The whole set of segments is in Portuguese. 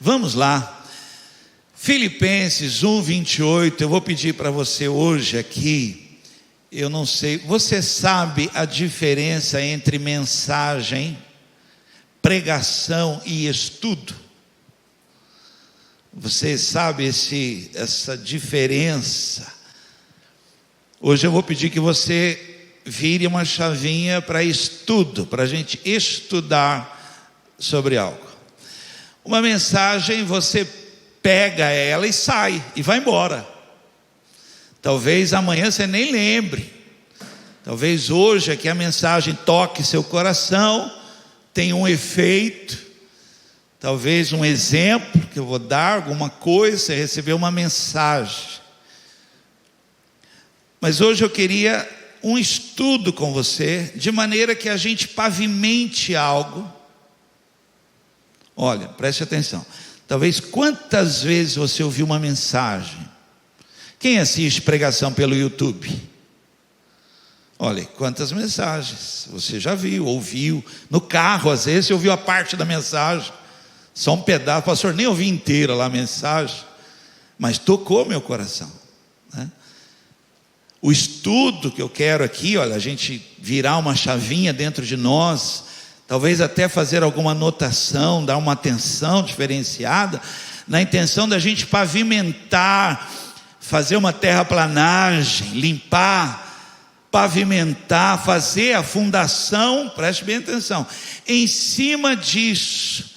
Vamos lá, Filipenses 1:28, eu vou pedir para você hoje aqui, eu não sei, você sabe a diferença entre mensagem, pregação e estudo? Você sabe essa diferença? Hoje eu vou pedir que você vire uma chavinha para estudo, para a gente estudar sobre algo. Uma mensagem, você pega ela e sai, e vai embora. Talvez amanhã você nem lembre. Talvez hoje aqui a mensagem toque seu coração, tenha um efeito. Talvez um exemplo que eu vou dar, alguma coisa, você recebeu uma mensagem. Mas hoje eu queria um estudo com você, de maneira que a gente pavimente algo. Olha, preste atenção. Talvez quantas vezes você ouviu uma mensagem? Quem assiste pregação pelo YouTube? Olha, quantas mensagens você já viu, ouviu. No carro, às vezes, você ouviu a parte da mensagem, só um pedaço. Pastor, nem ouvi inteira lá a mensagem, mas tocou meu coração, né? O estudo que eu quero aqui, olha, a gente virar uma chavinha dentro de nós, talvez até fazer alguma anotação, dar uma atenção diferenciada, na intenção da gente pavimentar, fazer uma terraplanagem, limpar, pavimentar, fazer a fundação, preste bem atenção, em cima disso,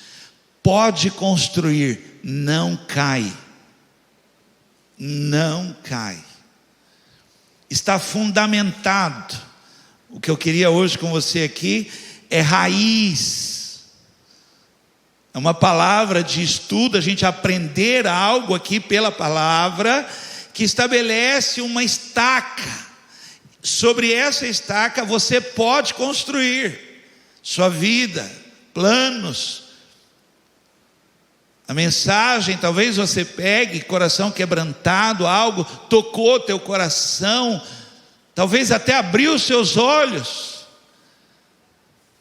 pode construir, não cai, não cai, está fundamentado. O que eu queria hoje com você aqui é raiz. É uma palavra de estudo, a gente aprender algo aqui pela palavra, que estabelece uma estaca. Sobre essa estaca você pode construir sua vida, planos. A mensagem, talvez você pegue, coração quebrantado, algo tocou teu coração, talvez até abriu os seus olhos,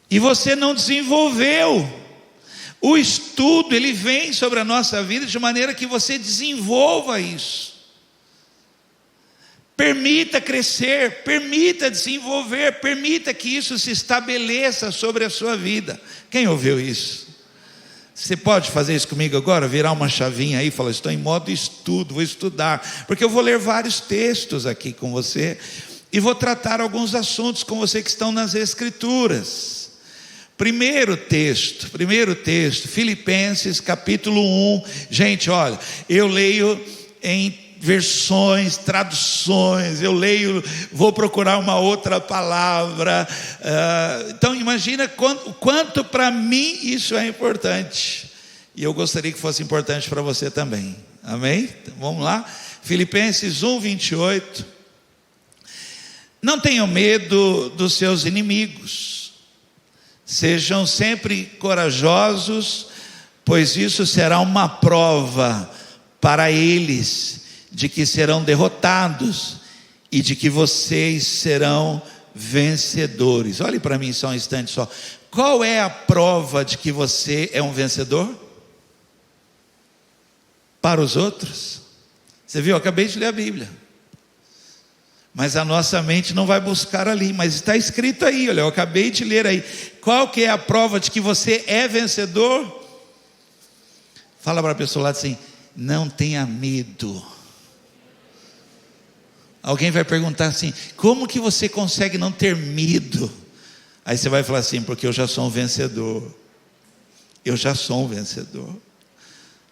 e você não desenvolveu. O estudo, ele vem sobre a nossa vida de maneira que você desenvolva isso. Permita crescer, permita desenvolver, permita que isso se estabeleça sobre a sua vida. Quem ouviu isso? Você pode fazer isso comigo agora? Virar uma chavinha aí e falar, estou em modo estudo, vou estudar, porque eu vou ler vários textos aqui com você, e vou tratar alguns assuntos com você que estão nas Escrituras. Primeiro texto, Filipenses capítulo 1, gente, olha, eu leio em versões, traduções, eu leio, vou procurar uma outra palavra, então imagina quanto para mim isso é importante, e eu gostaria que fosse importante para você também, amém? Então, vamos lá, Filipenses 1:28, não tenham medo dos seus inimigos, sejam sempre corajosos, pois isso será uma prova para eles, de que serão derrotados, e de que vocês serão vencedores. Olhe para mim só um instante só. Qual é a prova de que você é um vencedor? Para os outros. Você viu, eu acabei de ler a Bíblia, mas a nossa mente não vai buscar ali, mas está escrito aí, olha, eu acabei de ler aí. Qual que é a prova de que você é vencedor? Fala para a pessoa lá assim, não tenha medo. Alguém vai perguntar assim, como que você consegue não ter medo? Aí você vai falar assim, porque eu já sou um vencedor. Eu já sou um vencedor.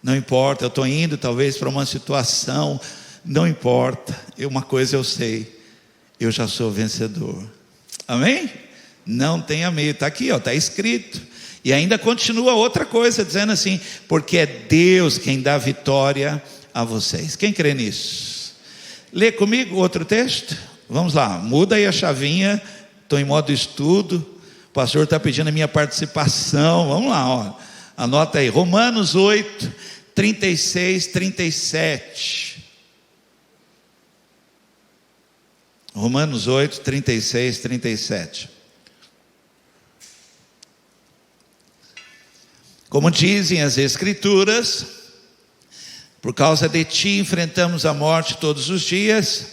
Não importa, eu estou indo talvez para uma situação, não importa, uma coisa eu sei, eu já sou vencedor, amém? Não tenha medo, está aqui, está escrito, e ainda continua outra coisa, dizendo assim, porque é Deus quem dá vitória a vocês. Quem crê nisso? Lê comigo outro texto, vamos lá, muda aí a chavinha, estou em modo estudo, o pastor está pedindo a minha participação, vamos lá, ó. Anota aí, Romanos 8, 36, 37. Romanos 8, 36, 37. Como dizem as Escrituras, por causa de ti enfrentamos a morte todos os dias,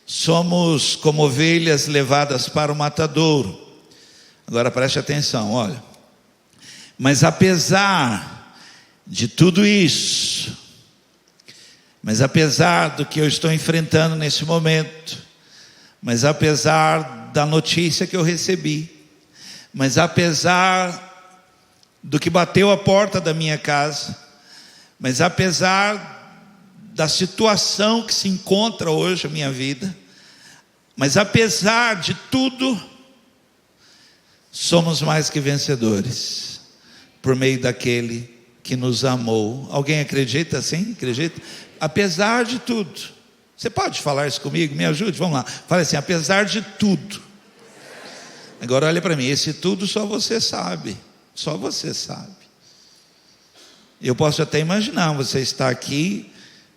somos como ovelhas levadas para o matadouro. Agora preste atenção, olha. Mas apesar de tudo isso, mas apesar do que eu estou enfrentando nesse momento, mas apesar da notícia que eu recebi, mas apesar do que bateu a porta da minha casa, mas apesar da situação que se encontra hoje a minha vida, mas apesar de tudo, somos mais que vencedores, por meio daquele que nos amou. Alguém acredita assim? Acredita? Apesar de tudo. Você pode falar isso comigo? Me ajude, vamos lá. Fala assim, apesar de tudo. Agora olha para mim, esse tudo só você sabe. Só você sabe. Eu posso até imaginar, você está aqui,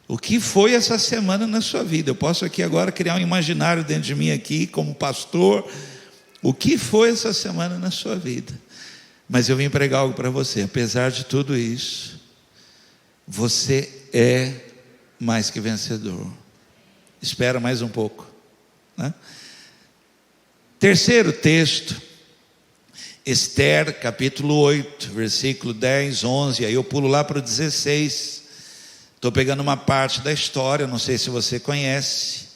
o que foi essa semana na sua vida? Eu posso aqui agora criar um imaginário dentro de mim aqui, como pastor, o que foi essa semana na sua vida? Mas eu vim pregar algo para você, apesar de tudo isso, você é mais que vencedor. Espera mais um pouco, né? Terceiro texto, Esther capítulo 8, versículo 10, 11, aí eu pulo lá para o 16, estou pegando uma parte da história, não sei se você conhece,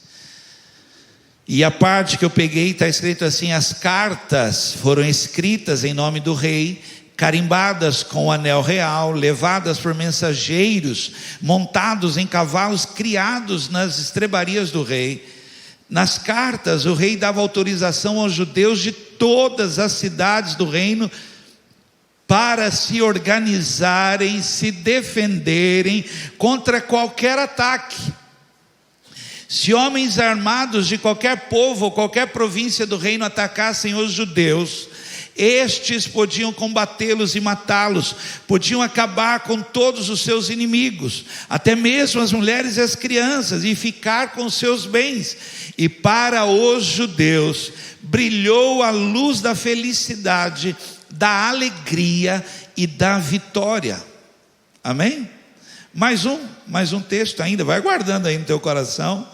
e a parte que eu peguei está escrito assim: as cartas foram escritas em nome do rei, carimbadas com o anel real, levadas por mensageiros, montados em cavalos criados nas estrebarias do rei. Nas cartas o rei dava autorização aos judeus de todas as cidades do reino para se organizarem, se defenderem contra qualquer ataque. Se homens armados de qualquer povo ou qualquer província do reino atacassem os judeus, estes podiam combatê-los e matá-los, podiam acabar com todos os seus inimigos, até mesmo as mulheres e as crianças, e ficar com seus bens. E para os judeus brilhou a luz da felicidade, da alegria e da vitória. Amém? Mais um texto ainda, vai guardando aí no teu coração.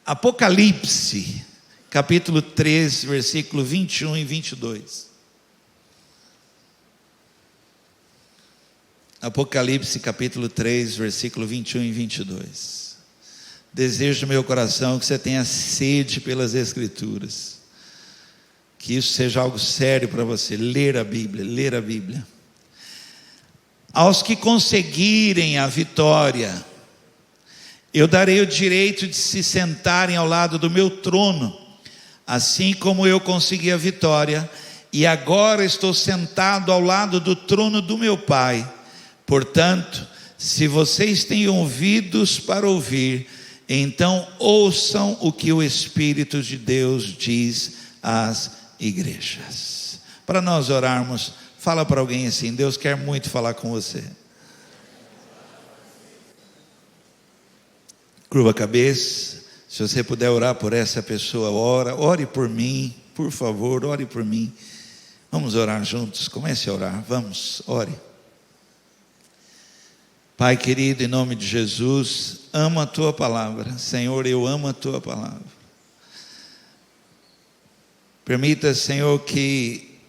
Apocalipse capítulo 3, versículo 21 e 22. Apocalipse capítulo 3, versículo 21 e 22. Desejo do meu coração que você tenha sede pelas Escrituras, que isso seja algo sério para você, ler a Bíblia. Aos que conseguirem a vitória, eu darei o direito de se sentarem ao lado do meu trono, assim como eu consegui a vitória, e agora estou sentado ao lado do trono do meu Pai. Portanto, se vocês têm ouvidos para ouvir, então ouçam o que o Espírito de Deus diz às igrejas. Para nós orarmos, fala para alguém assim: Deus quer muito falar com você. Curva a cabeça. Se você puder orar por essa pessoa, ore por mim, por favor, ore por mim. Vamos orar juntos, comece a orar, vamos, ore. Pai querido, em nome de Jesus, amo a Tua palavra. Senhor, eu amo a Tua palavra. Permita, Senhor, que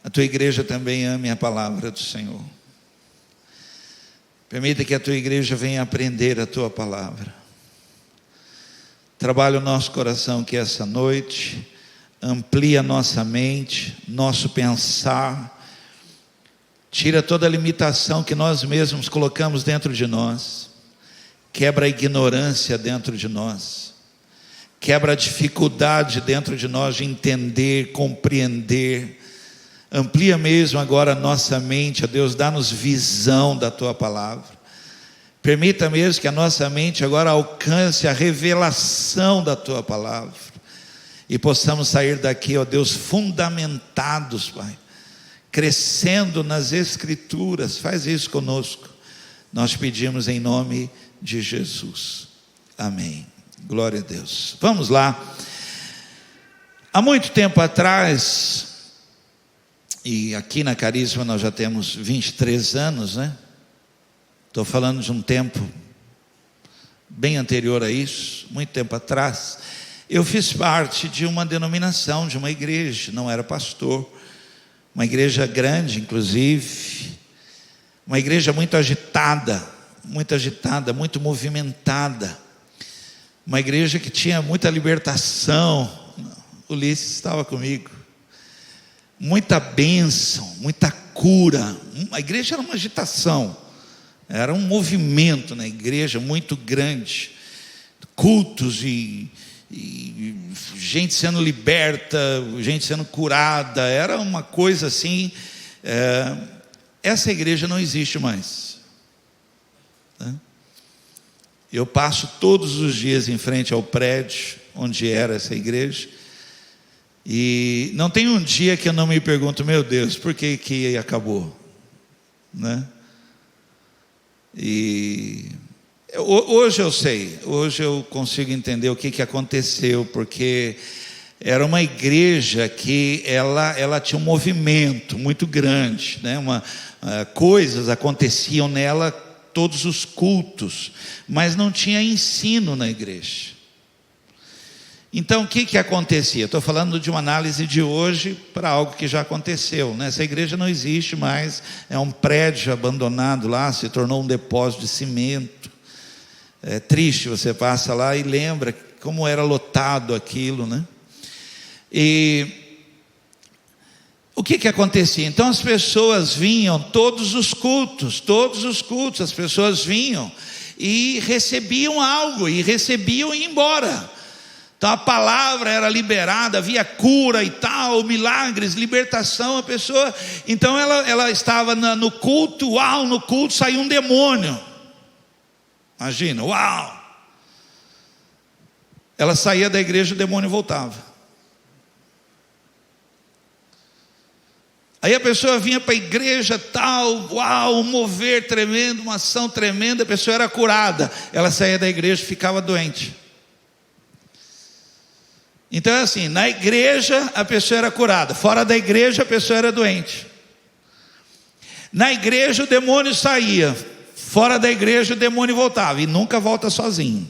a Tua igreja também ame a palavra do Senhor. Permita que a Tua igreja venha aprender a Tua palavra. Trabalha o nosso coração que essa noite, amplia nossa mente, nosso pensar, tira toda a limitação que nós mesmos colocamos dentro de nós, quebra a ignorância dentro de nós, quebra a dificuldade dentro de nós de entender, compreender, amplia mesmo agora a nossa mente, ó Deus, dá-nos visão da Tua palavra. Permita mesmo que a nossa mente agora alcance a revelação da Tua palavra, e possamos sair daqui, ó Deus, fundamentados, Pai, crescendo nas Escrituras. Faz isso conosco, nós pedimos em nome de Jesus, amém, glória a Deus. Vamos lá. Há muito tempo atrás, E aqui na Carisma nós já temos 23 anos, né? Estou falando de um tempo bem anterior a isso, muito tempo atrás. Eu fiz parte de uma denominação, de uma igreja, não era pastor, uma igreja grande, inclusive, uma igreja muito agitada, muito movimentada, uma igreja que tinha muita libertação. Ulisses estava comigo, muita bênção, muita cura. A igreja era uma agitação, era um movimento na igreja muito grande, cultos e gente sendo liberta, gente sendo curada, era uma coisa assim. Essa igreja não existe mais, né? Eu passo todos os dias em frente ao prédio onde era essa igreja, e não tem um dia que eu não me pergunto: meu Deus, por que que acabou, né? E hoje eu sei, hoje eu consigo entender o que aconteceu, porque era uma igreja que ela tinha um movimento muito grande, né? Coisas aconteciam nela, todos os cultos, mas não tinha ensino na igreja. Então o que acontecia? Estou falando de uma análise de hoje para algo que já aconteceu, né? Essa igreja não existe mais, é um prédio abandonado lá, se tornou um depósito de cimento. É triste, você passa lá e lembra como era lotado aquilo, né? E o que acontecia? Então as pessoas vinham, todos os cultos, as pessoas vinham e recebiam algo, e recebiam e iam embora. Então a palavra era liberada, havia cura e tal, milagres, libertação, a pessoa, então ela estava no culto, uau, no culto saiu um demônio, imagina, uau, ela saía da igreja, o demônio voltava. Aí a pessoa vinha para a igreja tal, uau, um mover tremendo, uma ação tremenda, a pessoa era curada, ela saía da igreja e ficava doente. Então é assim, na igreja a pessoa era curada, fora da igreja a pessoa era doente. Na igreja o demônio saía, fora da igreja o demônio voltava, e nunca volta sozinho.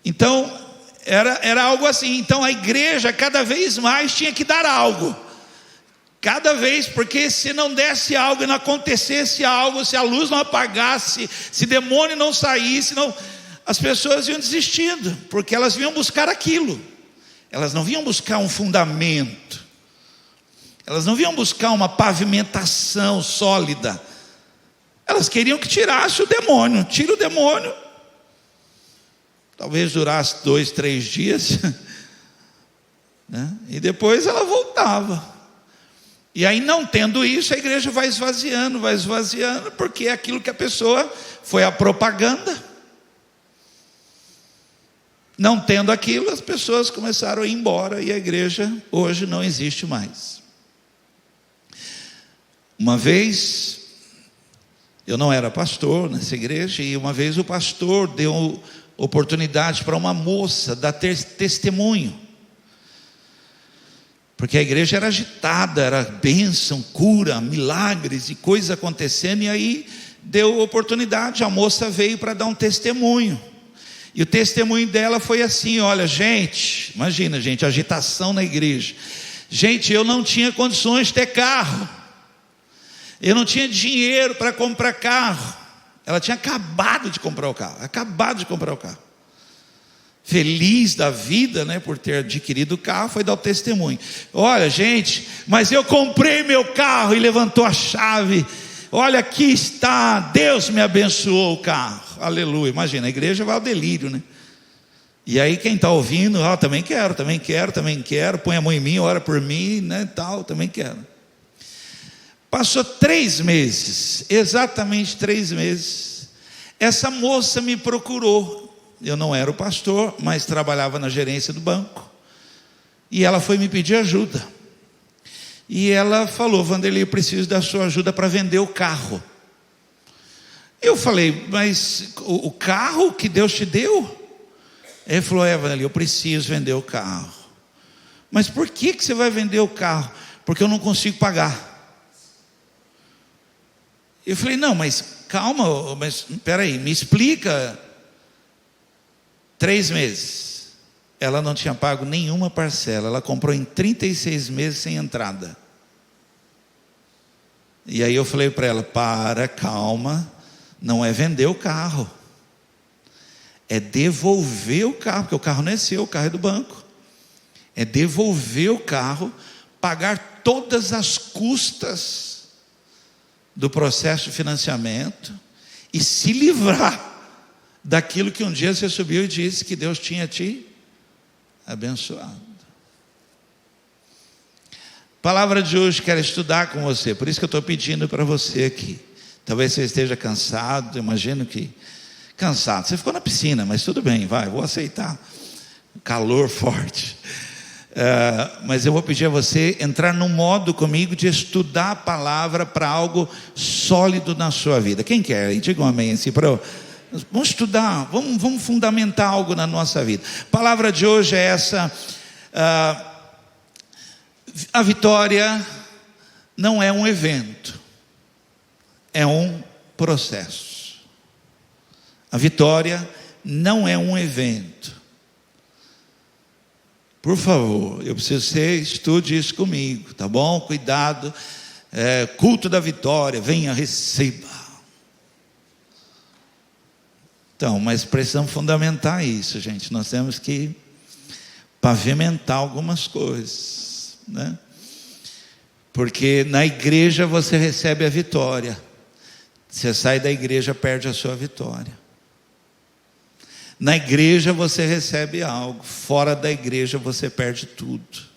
Então era algo assim. Então a igreja cada vez mais tinha que dar algo, cada vez, porque se não desse algo e não acontecesse algo, se a luz não apagasse, se demônio não saísse, as pessoas iam desistindo, porque elas vinham buscar aquilo, elas não vinham buscar um fundamento, elas não vinham buscar uma pavimentação sólida, elas queriam que tirasse o demônio. Tira o demônio, talvez durasse 2, 3 dias, né? E depois ela voltava. E aí, não tendo isso, a igreja vai esvaziando, porque é aquilo que a pessoa foi a propaganda. Não tendo aquilo, as pessoas começaram a ir embora, e a igreja hoje não existe mais. Uma vez, eu não era pastor nessa igreja, e uma vez o pastor deu oportunidade para uma moça dar testemunho, porque a igreja era agitada, era bênção, cura, milagres e coisas acontecendo, e aí deu oportunidade, a moça veio para dar um testemunho. E o testemunho dela foi assim: olha, gente, imagina, gente, agitação na igreja. Gente, eu não tinha condições de ter carro, eu não tinha dinheiro para comprar carro. Ela tinha acabado de comprar o carro, feliz da vida, né, por ter adquirido o carro, foi dar o testemunho. Olha, gente, mas eu comprei meu carro, e levantou a chave. Olha, aqui está, Deus me abençoou o carro, aleluia. Imagina, a igreja vai ao delírio, né? E aí quem está ouvindo, também quero, põe a mão em mim, ora por mim, né, tal, também quero. Passou 3 meses, exatamente 3 meses, essa moça me procurou. Eu não era o pastor, mas trabalhava na gerência do banco, e ela foi me pedir ajuda. E ela falou: Vanderlei, eu preciso da sua ajuda para vender o carro. Eu falei: mas o carro que Deus te deu? Ele falou: Vanderlei, eu preciso vender o carro, Mas por que você vai vender o carro? Porque eu não consigo pagar. Eu falei, não, mas calma, mas peraí, me explica. 3 meses. Ela não tinha pago nenhuma parcela. Ela comprou em 36 meses sem entrada. E aí eu falei para ela, calma, não é vender o carro. É devolver o carro, porque o carro não é seu, o carro é do banco. É devolver o carro, pagar todas as custas do processo de financiamento e se livrar daquilo que um dia você subiu e disse que Deus tinha te abençoado. Palavra de hoje, quero estudar com você, por isso que eu estou pedindo para você aqui. Talvez você esteja cansado, imagino que cansado. Você ficou na piscina, mas tudo bem, vou aceitar. Calor forte. Mas eu vou pedir a você entrar no modo comigo de estudar a palavra para algo sólido na sua vida. Quem quer? Diga um amém assim para eu. Vamos estudar, vamos fundamentar algo na nossa vida. A palavra de hoje é essa: a vitória não é um evento, é um processo. A vitória não é um evento. Por favor, eu preciso que você estude isso comigo, tá bom? Cuidado. Culto da vitória, venha, receba. Então, mas precisamos fundamentar isso, gente. Nós temos que pavimentar algumas coisas, né? Porque na igreja você recebe a vitória. Você sai da igreja, perde a sua vitória. Na igreja você recebe algo, fora da igreja você perde tudo.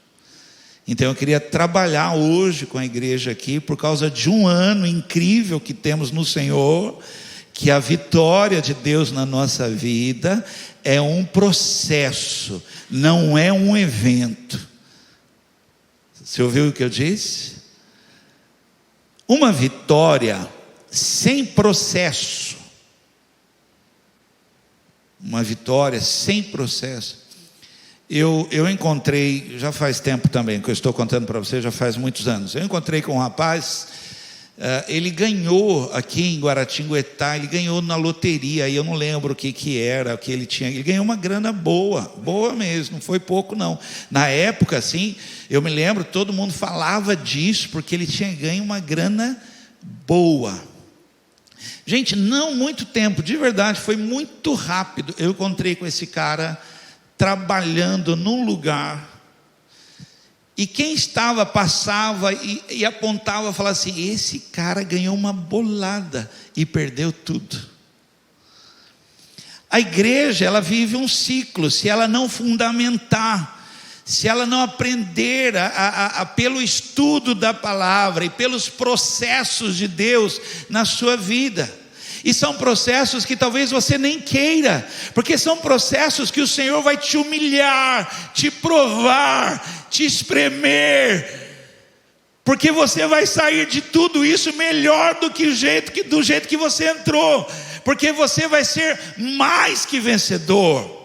Então eu queria trabalhar hoje com a igreja aqui, por causa de um ano incrível que temos no Senhor, que a vitória de Deus na nossa vida é um processo, não é um evento. Você ouviu o que eu disse? Uma vitória sem processo, uma vitória sem processo. Eu encontrei, já faz tempo também, que eu estou contando para você, já faz muitos anos. Eu encontrei com um rapaz, ele ganhou aqui em Guaratinguetá, ele ganhou na loteria, e eu não lembro o que era, o que ele tinha. Ele ganhou uma grana boa mesmo, não foi pouco não. Na época, assim, eu me lembro, todo mundo falava disso, porque ele tinha ganho uma grana boa. Gente, não muito tempo, de verdade, foi muito rápido. Eu encontrei com esse cara trabalhando num lugar, e quem estava passava e apontava, falava assim: esse cara ganhou uma bolada e perdeu tudo. A igreja, ela vive um ciclo, se ela não fundamentar, se ela não aprender pelo estudo da palavra e pelos processos de Deus na sua vida. E são processos que talvez você nem queira, porque são processos que o Senhor vai te humilhar, te provar, te espremer, porque você vai sair de tudo isso melhor do jeito que você entrou, porque você vai ser mais que vencedor.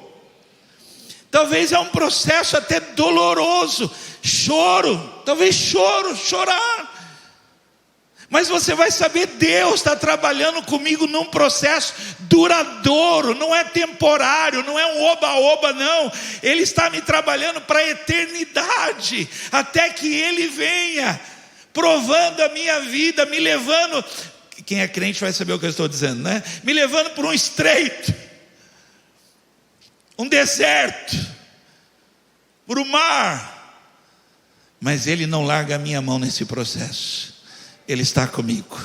Talvez é um processo até doloroso, chorar. Mas você vai saber, Deus está trabalhando comigo num processo duradouro, não é temporário, não é um oba-oba não. Ele está me trabalhando para a eternidade, até que Ele venha, provando a minha vida, me levando, quem é crente vai saber o que eu estou dizendo, né? Me levando por um estreito, um deserto, por um mar, mas Ele não larga a minha mão nesse processo. Ele está comigo.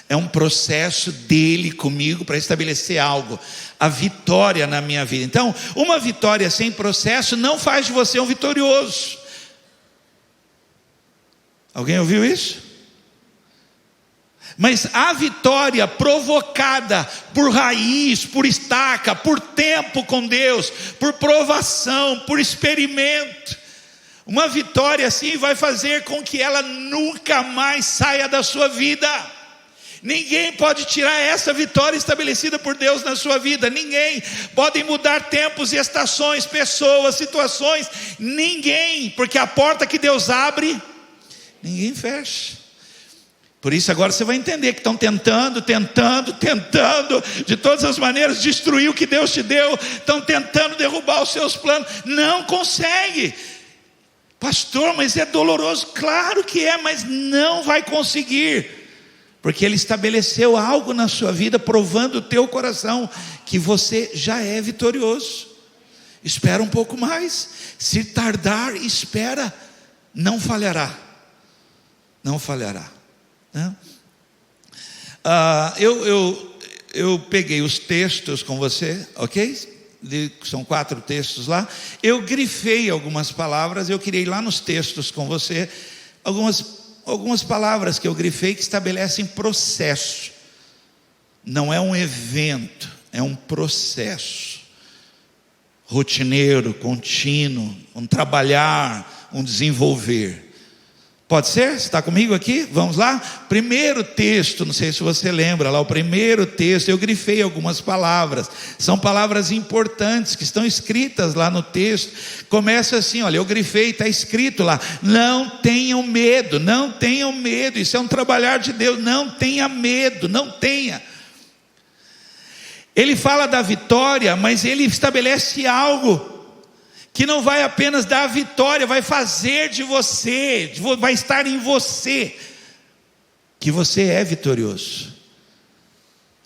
É um processo dele comigo para estabelecer algo, a vitória na minha vida. Então, uma vitória sem processo não faz de você um vitorioso. Alguém ouviu isso? Mas a vitória provocada por raiz, por estaca, por tempo com Deus, por provação, por experimento, uma vitória assim vai fazer com que ela nunca mais saia da sua vida. Ninguém pode tirar essa vitória estabelecida por Deus na sua vida. Ninguém. Podem mudar tempos e estações, pessoas, situações. Ninguém. Porque a porta que Deus abre, ninguém fecha. Por isso agora você vai entender que estão tentando, de todas as maneiras, destruir o que Deus te deu. Estão tentando derrubar os seus planos. Não consegue. Pastor, mas é doloroso. Claro que é, mas não vai conseguir. Porque Ele estabeleceu algo na sua vida, provando o teu coração, que você já é vitorioso. Espera um pouco mais. Se tardar, espera. Não falhará. Não falhará. Eu peguei os textos com você, ok? São 4 textos lá. Eu grifei algumas palavras. Eu queria ir lá nos textos com você. Algumas palavras que eu grifei que estabelecem processo. Não é um evento, é um processo rotineiro, contínuo, um trabalhar, um desenvolver. Pode ser? Você está comigo aqui? Vamos lá? Primeiro texto, não sei se você lembra lá, o primeiro texto, eu grifei algumas palavras, são palavras importantes que estão escritas lá no texto. Começa assim, olha, eu grifei, está escrito lá: não tenham medo, não tenham medo. Isso é um trabalhar de Deus. Não tenha medo, não tenha. Ele fala da vitória, mas ele estabelece algo que não vai apenas dar a vitória, vai fazer de você, vai estar em você, que você é vitorioso.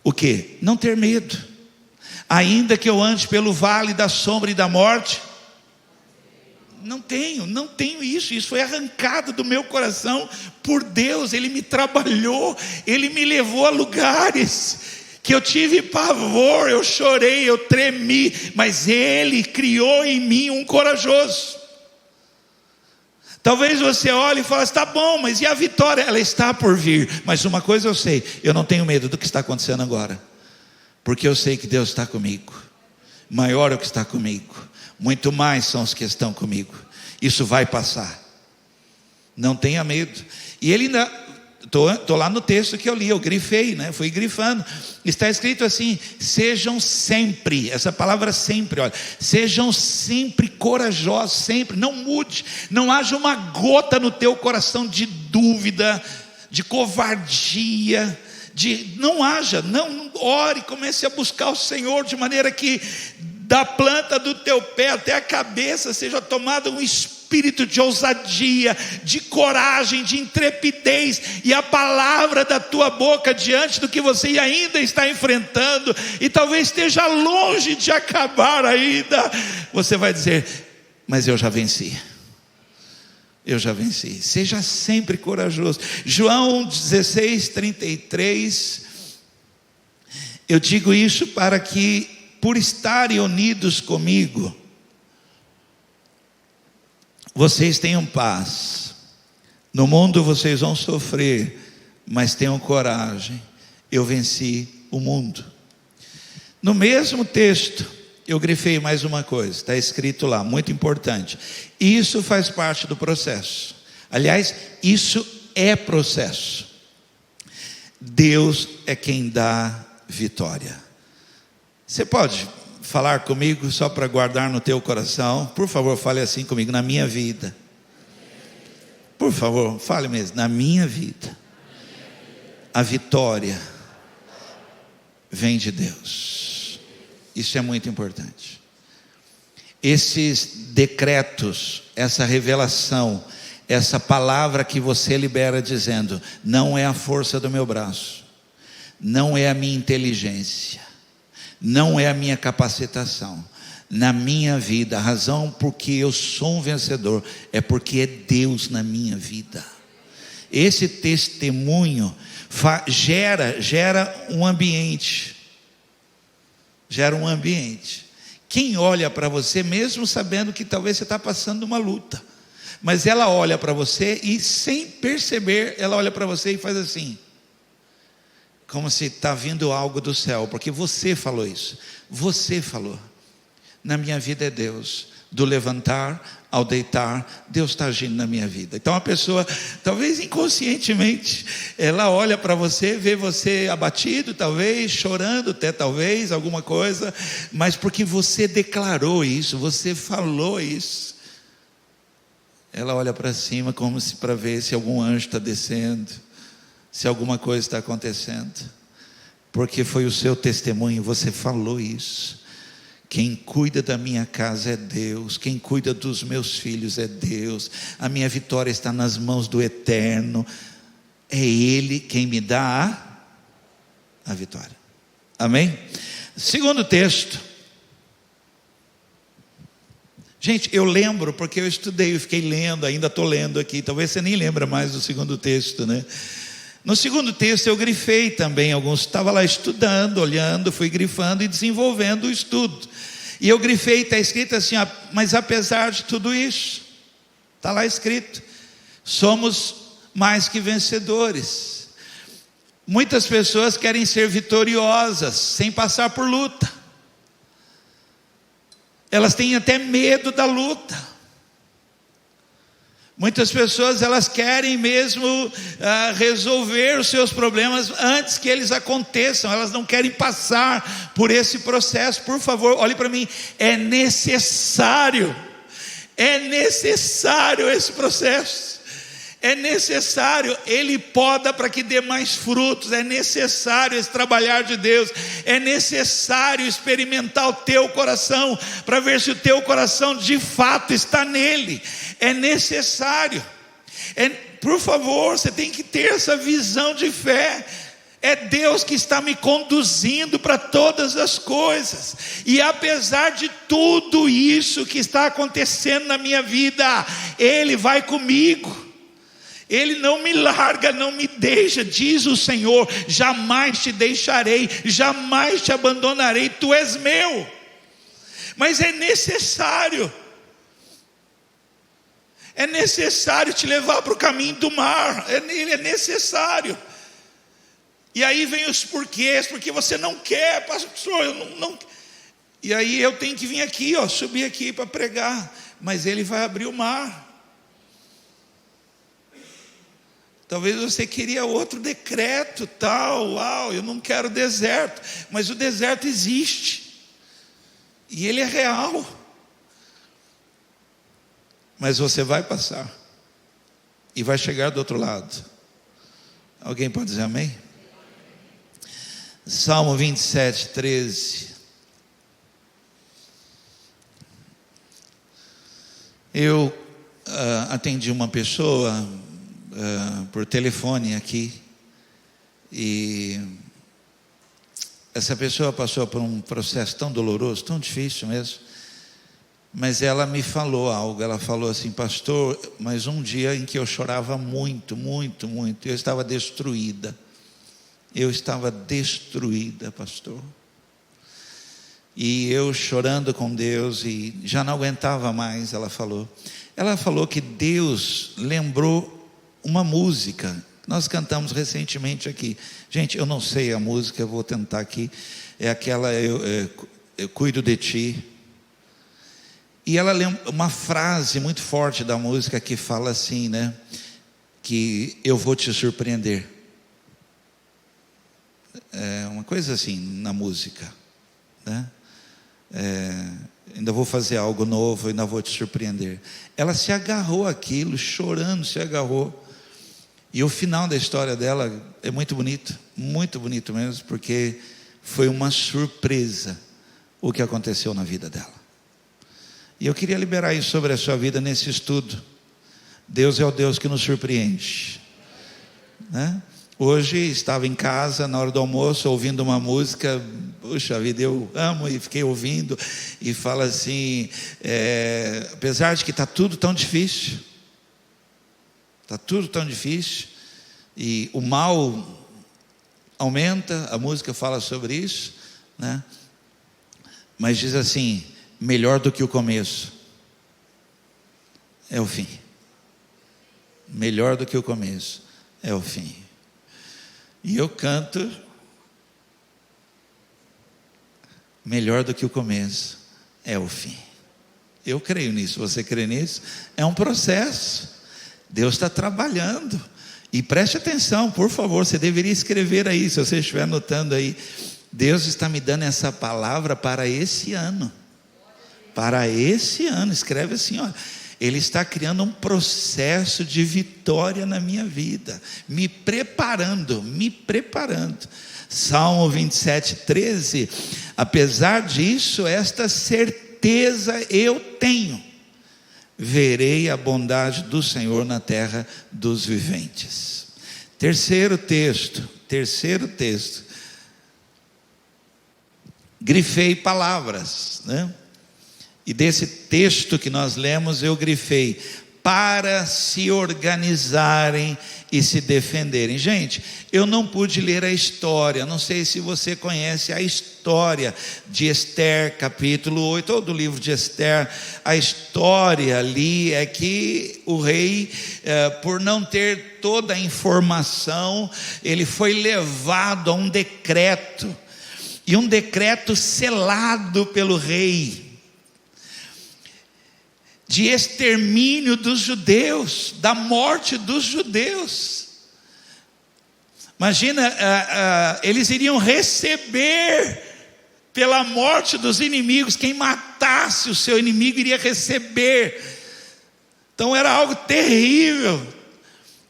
O quê? Não ter medo. Ainda que eu ande pelo vale da sombra e da morte, não tenho isso foi arrancado do meu coração por Deus. Ele me trabalhou, Ele me levou a lugares que eu tive pavor, eu chorei, eu tremi, mas Ele criou em mim um corajoso. Talvez você olhe e fale: está bom, mas e a vitória? Ela está por vir. Mas uma coisa eu sei: eu não tenho medo do que está acontecendo agora, porque eu sei que Deus está comigo. Maior é o que está comigo, muito mais são os que estão comigo. Isso vai passar, não tenha medo. E ele ainda... Estou lá no texto que eu li, eu grifei, fui grifando. Está escrito assim: sejam sempre, essa palavra sempre, olha, sejam sempre corajosos, sempre, não mude, não haja uma gota no teu coração de dúvida, de covardia, não haja, não ore, comece a buscar o Senhor, de maneira que da planta do teu pé até a cabeça seja tomado um espírito de ousadia, de coragem, de intrepidez, e a palavra da tua boca diante do que você ainda está enfrentando, e talvez esteja longe de acabar ainda, você vai dizer: mas eu já venci. Eu já venci. Seja sempre corajoso. João 16:33. Eu digo isso para que, por estarem unidos comigo, vocês tenham paz. No mundo vocês vão sofrer, mas tenham coragem, eu venci o mundo. No mesmo texto, eu grifei mais uma coisa, está escrito lá, muito importante: isso faz parte do processo. Aliás, isso é processo. Deus é quem dá vitória. Você pode falar comigo só para guardar no teu coração? Por favor, fale assim comigo: na minha vida. Por favor, fale mesmo: na minha vida, a vitória vem de Deus. Isso é muito importante. Esses decretos, essa revelação, essa palavra que você libera dizendo: não é a força do meu braço, não é a minha inteligência, não é a minha capacitação. Na minha vida, a razão porque eu sou um vencedor é porque é Deus na minha vida. Esse testemunho gera um ambiente. Gera um ambiente. Quem olha para você, mesmo sabendo que talvez você está passando uma luta, mas ela olha para você e, sem perceber, ela olha para você e faz assim, como se está vindo algo do céu, porque você falou isso. Você falou: na minha vida é Deus, do levantar ao deitar, Deus está agindo na minha vida. Então a pessoa, talvez inconscientemente, ela olha para você, vê você abatido, talvez, chorando até talvez, alguma coisa, mas porque você declarou isso, você falou isso, ela olha para cima como se para ver se algum anjo está descendo, se alguma coisa está acontecendo, porque foi o seu testemunho, você falou isso. Quem cuida da minha casa é Deus, quem cuida dos meus filhos é Deus, a minha vitória está nas mãos do Eterno, é Ele quem me dá a vitória. Amém? Segundo texto. Gente, eu lembro porque eu estudei, eu fiquei lendo, ainda estou lendo aqui, talvez você nem lembra mais do segundo texto, né? No segundo texto eu grifei também alguns, estava lá estudando, olhando, fui grifando e desenvolvendo o estudo. E eu grifei, está escrito assim, mas apesar de tudo isso, está lá escrito, somos mais que vencedores. Muitas pessoas querem ser vitoriosas, sem passar por luta. Elas têm até medo da luta. Muitas pessoas, elas querem mesmo resolver os seus problemas antes que eles aconteçam, elas não querem passar por esse processo. Por favor, olhe para mim, é necessário esse processo, é necessário, Ele poda para que dê mais frutos, é necessário esse trabalhar de Deus, é necessário experimentar o teu coração, para ver se o teu coração de fato está nele, é necessário, por favor, você tem que ter essa visão de fé. É Deus que está me conduzindo para todas as coisas, e apesar de tudo isso que está acontecendo na minha vida, Ele vai comigo, Ele não me larga, não me deixa, diz o Senhor, jamais te deixarei, jamais te abandonarei, tu és meu. Mas é necessário te levar para o caminho do mar, é necessário. E aí vem os porquês, porque você não quer, pastor, eu não. E aí eu tenho que vir aqui, subir aqui para pregar, mas Ele vai abrir o mar. Talvez você queria outro decreto, tal, eu não quero deserto, mas o deserto existe, e ele é real, mas você vai passar, e vai chegar do outro lado. Alguém pode dizer amém? Salmo 27, 13. Eu atendi uma pessoa por telefone aqui, e essa pessoa passou por um processo tão doloroso, tão difícil mesmo, mas ela me falou algo. Ela falou assim: pastor, mas um dia em que eu chorava muito, muito, muito, eu estava destruída, pastor, e eu chorando com Deus, e já não aguentava mais. Ela falou que Deus lembrou uma música que nós cantamos recentemente aqui. Gente, eu não sei a música, eu vou tentar aqui. É aquela, eu cuido de ti. E ela lembra uma frase muito forte da música que fala assim, né? Que eu vou te surpreender. É uma coisa assim na música, né? Ainda vou fazer algo novo, ainda vou te surpreender. Ela se agarrou àquilo, chorando, se agarrou. E o final da história dela é muito bonito mesmo, porque foi uma surpresa o que aconteceu na vida dela. E eu queria liberar isso sobre a sua vida nesse estudo. Deus é o Deus que nos surpreende, né? Hoje estava em casa na hora do almoço ouvindo uma música, puxa vida, eu amo, e fiquei ouvindo, e fala assim, apesar de que está tudo tão difícil, e o mal aumenta, a música fala sobre isso, né? Mas diz assim: melhor do que o começo é o fim. Melhor do que o começo é o fim. E eu canto: melhor do que o começo é o fim. Eu creio nisso, você crê nisso? É um processo, Deus está trabalhando. E preste atenção, por favor, você deveria escrever aí, se você estiver anotando aí. Deus está me dando essa palavra para esse ano. Para esse ano, escreve assim, ó. Ele está criando um processo de vitória na minha vida, me preparando. Salmo 27:13, apesar disso, esta certeza eu tenho: verei a bondade do Senhor na terra dos viventes. Terceiro texto, grifei palavras, né? E desse texto que nós lemos, eu grifei: para se organizarem e se defenderem. Gente, eu não pude ler a história, não sei se você conhece a história de Esther, capítulo 8, ou do livro de Esther. A história ali é que o rei, por não ter toda a informação, ele foi levado a um decreto, e um decreto selado pelo rei, de extermínio dos judeus, da morte dos judeus. Imagina, eles iriam receber pela morte dos inimigos. Quem matasse o seu inimigo iria receber. Então era algo terrível.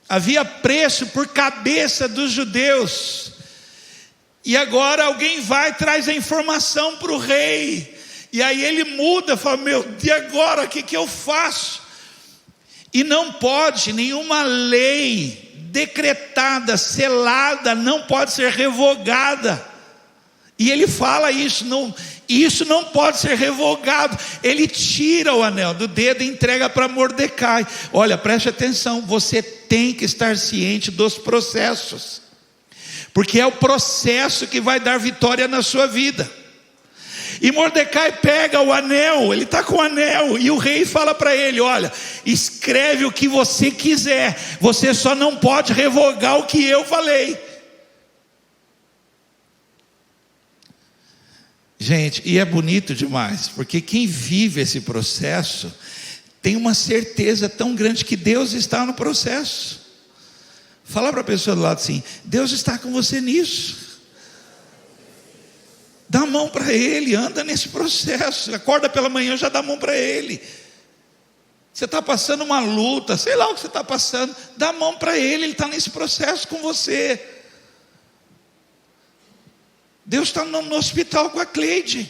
Havia preço por cabeça dos judeus. E agora alguém vai e traz a informação para o rei. E aí ele muda, fala: meu Deus, e agora o que eu faço? E não pode, nenhuma lei decretada, selada, não pode ser revogada. E ele fala isso não pode ser revogado. Ele tira o anel do dedo e entrega para Mordecai. Olha, preste atenção, você tem que estar ciente dos processos, porque é o processo que vai dar vitória na sua vida. E Mordecai pega o anel, ele está com o anel, e o rei fala para ele: olha, escreve o que você quiser, você só não pode revogar o que eu falei. Gente, e é bonito demais, porque quem vive esse processo tem uma certeza tão grande que Deus está no processo. Fala para a pessoa do lado assim: Deus está com você nisso. Dá a mão para Ele, anda nesse processo. Acorda pela manhã, já dá a mão para Ele. Você está passando uma luta, sei lá o que você está passando, dá a mão para Ele, Ele está nesse processo com você. Deus está no hospital com a Cleide.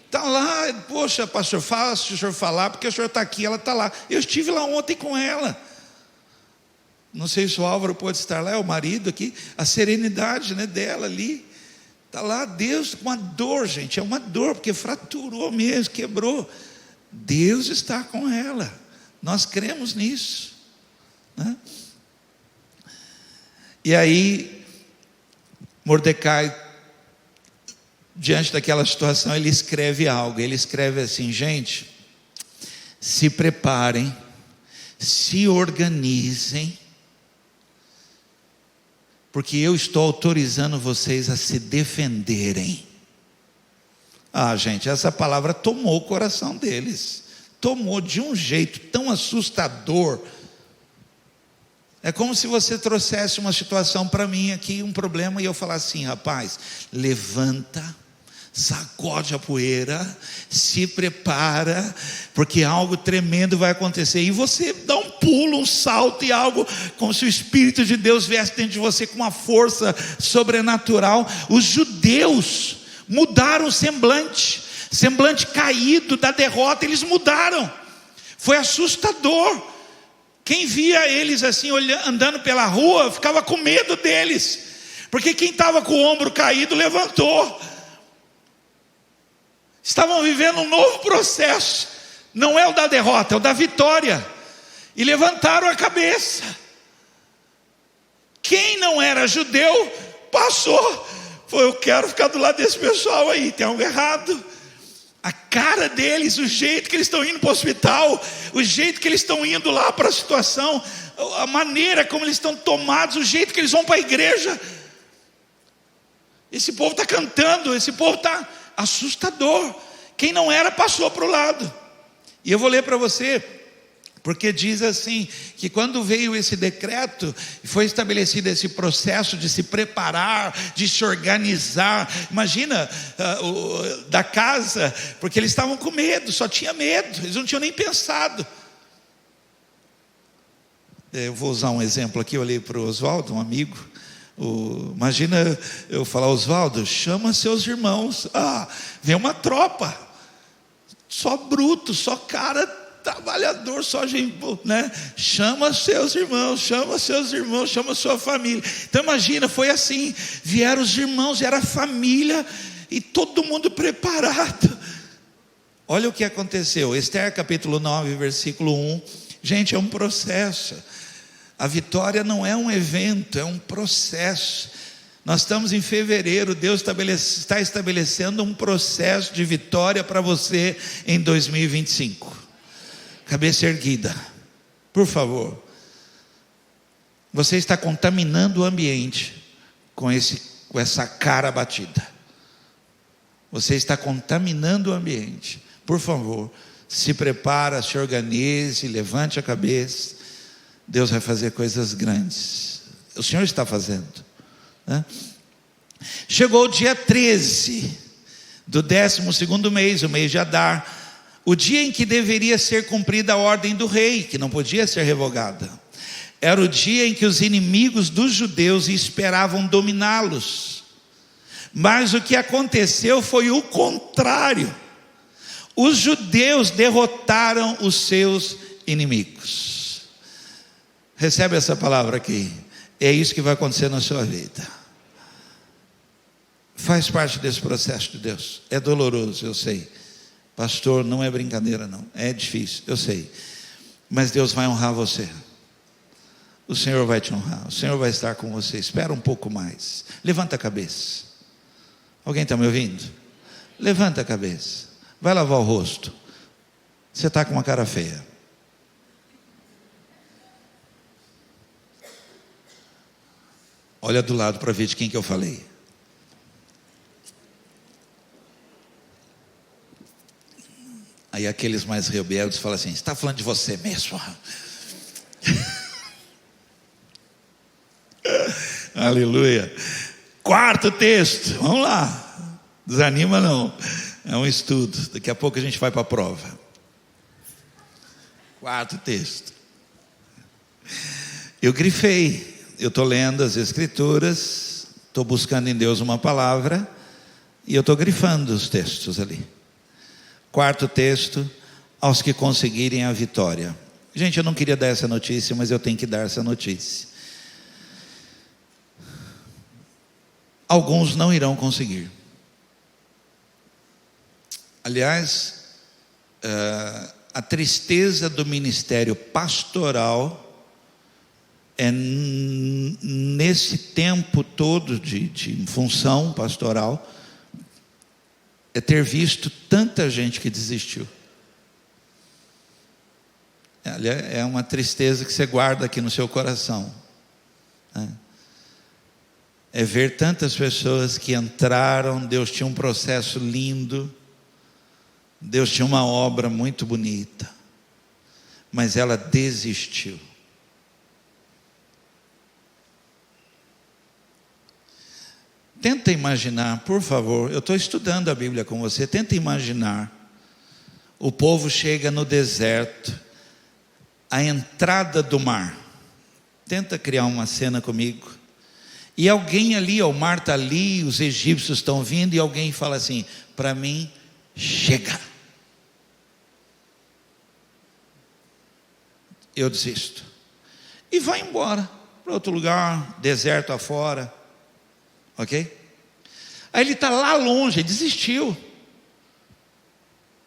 Está lá, poxa, pastor, fala se o senhor falar, porque o senhor está aqui, ela está lá. Eu estive lá ontem com ela. Não sei se o Álvaro pode estar lá, é o marido aqui, a serenidade, né, dela ali. Está lá Deus com uma dor, gente, é uma dor, porque fraturou mesmo, quebrou. Deus está com ela, nós cremos nisso, né? E aí, Mordecai, diante daquela situação, ele escreve algo, ele escreve assim: gente, se preparem, se organizem, porque eu estou autorizando vocês a se defenderem. Ah, gente, essa palavra tomou o coração deles. Tomou de um jeito tão assustador. É como se você trouxesse uma situação para mim aqui, um problema, e eu falasse assim: rapaz, levanta, sacode a poeira, se prepara, porque algo tremendo vai acontecer. E você dá um pulo, um salto, e algo como se o Espírito de Deus viesse dentro de você com uma força sobrenatural. Os judeus mudaram o semblante caído da derrota, eles mudaram. Foi assustador. Quem via eles assim, andando pela rua, ficava com medo deles, porque quem estava com o ombro caído levantou. Estavam vivendo um novo processo, não é o da derrota, é o da vitória, e levantaram a cabeça. Quem não era judeu, passou, falou: eu quero ficar do lado desse pessoal aí, tem algo errado. A cara deles, o jeito que eles estão indo para o hospital, o jeito que eles estão indo lá para a situação, a maneira como eles estão tomados, o jeito que eles vão para a igreja. Esse povo está cantando, esse povo está assustador. Quem não era, passou para o lado. E eu vou ler para você, porque diz assim, que quando veio esse decreto, foi estabelecido esse processo de se preparar, de se organizar. Imagina, da casa, porque eles estavam com medo, só tinha medo, eles não tinham nem pensado. Eu vou usar um exemplo aqui, eu olhei para o Oswaldo, um amigo. Imagina eu falar: Oswaldo, chama seus irmãos. Vem uma tropa, só bruto, só cara trabalhador, só gente, né? Chama seus irmãos, chama sua família. Então imagina, foi assim, vieram os irmãos, era a família, e todo mundo preparado. Olha o que aconteceu, Esther capítulo 9, versículo 1, gente, é um processo. A vitória não é um evento, é um processo. Nós estamos em fevereiro, Deus está estabelecendo um processo de vitória para você em 2025. Cabeça erguida, por favor. Você está contaminando o ambiente com essa cara batida. Você está contaminando o ambiente. Por favor, se prepara, se organize, levante a cabeça. Deus vai fazer coisas grandes. O Senhor está fazendo, né? Chegou o dia 13 do 12º mês, o mês de Adar, o dia em que deveria ser cumprida a ordem do rei, que não podia ser revogada. Era o dia em que os inimigos dos judeus esperavam dominá-los. Mas o que aconteceu foi o contrário. Os judeus derrotaram os seus inimigos. Recebe essa palavra aqui. É isso que vai acontecer na sua vida. Faz parte desse processo de Deus. É doloroso, eu sei. Pastor, não é brincadeira não. É difícil, eu sei. Mas Deus vai honrar você. O Senhor vai te honrar. O Senhor vai estar com você. Espera um pouco mais. Levanta a cabeça. Alguém está me ouvindo? Levanta a cabeça. Vai lavar o rosto. Você está com uma cara feia. Olha do lado para ver de quem que eu falei. Aí aqueles mais rebeldes falam assim: está falando de você mesmo? Aleluia. Quarto texto, vamos lá. Desanima não, é um estudo. Daqui a pouco a gente vai para a prova. Quarto texto. Eu grifei. Eu estou lendo as escrituras, estou buscando em Deus uma palavra, e eu estou grifando os textos ali. Quarto texto: aos que conseguirem a vitória. Gente, eu não queria dar essa notícia, mas eu tenho que dar essa notícia. Alguns não irão conseguir. Aliás, a tristeza do ministério pastoral é nesse tempo todo de função pastoral, é ter visto tanta gente que desistiu. É uma tristeza que você guarda aqui no seu coração, né? É ver tantas pessoas que entraram, Deus tinha um processo lindo, Deus tinha uma obra muito bonita, mas ela desistiu. Tenta imaginar, por favor, eu estou estudando a Bíblia com você, tenta imaginar, o povo chega no deserto, a entrada do mar, tenta criar uma cena comigo, e alguém ali, o mar está ali, os egípcios estão vindo, e alguém fala assim: para mim, chega, eu desisto, e vai embora, para outro lugar, deserto afora. Ok? Aí ele está lá longe, ele desistiu,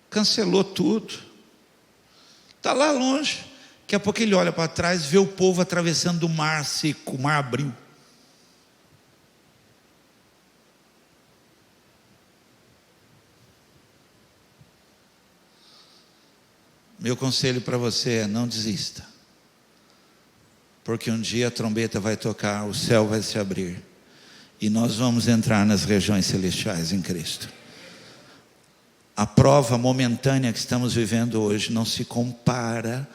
cancelou tudo, está lá longe. Daqui a pouco ele olha para trás, vê o povo atravessando o mar seco, o mar abriu. Meu conselho para você é: não desista, porque um dia a trombeta vai tocar, o céu vai se abrir, e nós vamos entrar nas regiões celestiais em Cristo. A prova momentânea que estamos vivendo hoje não se compara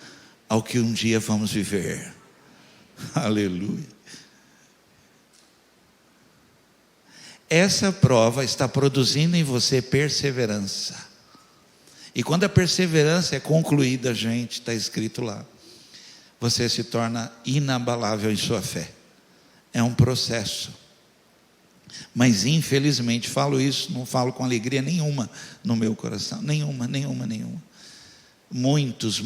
ao que um dia vamos viver. Aleluia. Essa prova está produzindo em você perseverança. E quando a perseverança é concluída, gente, está escrito lá, você se torna inabalável em sua fé. É um processo. Mas infelizmente, falo isso, não falo com alegria nenhuma no meu coração. Nenhuma. Muitos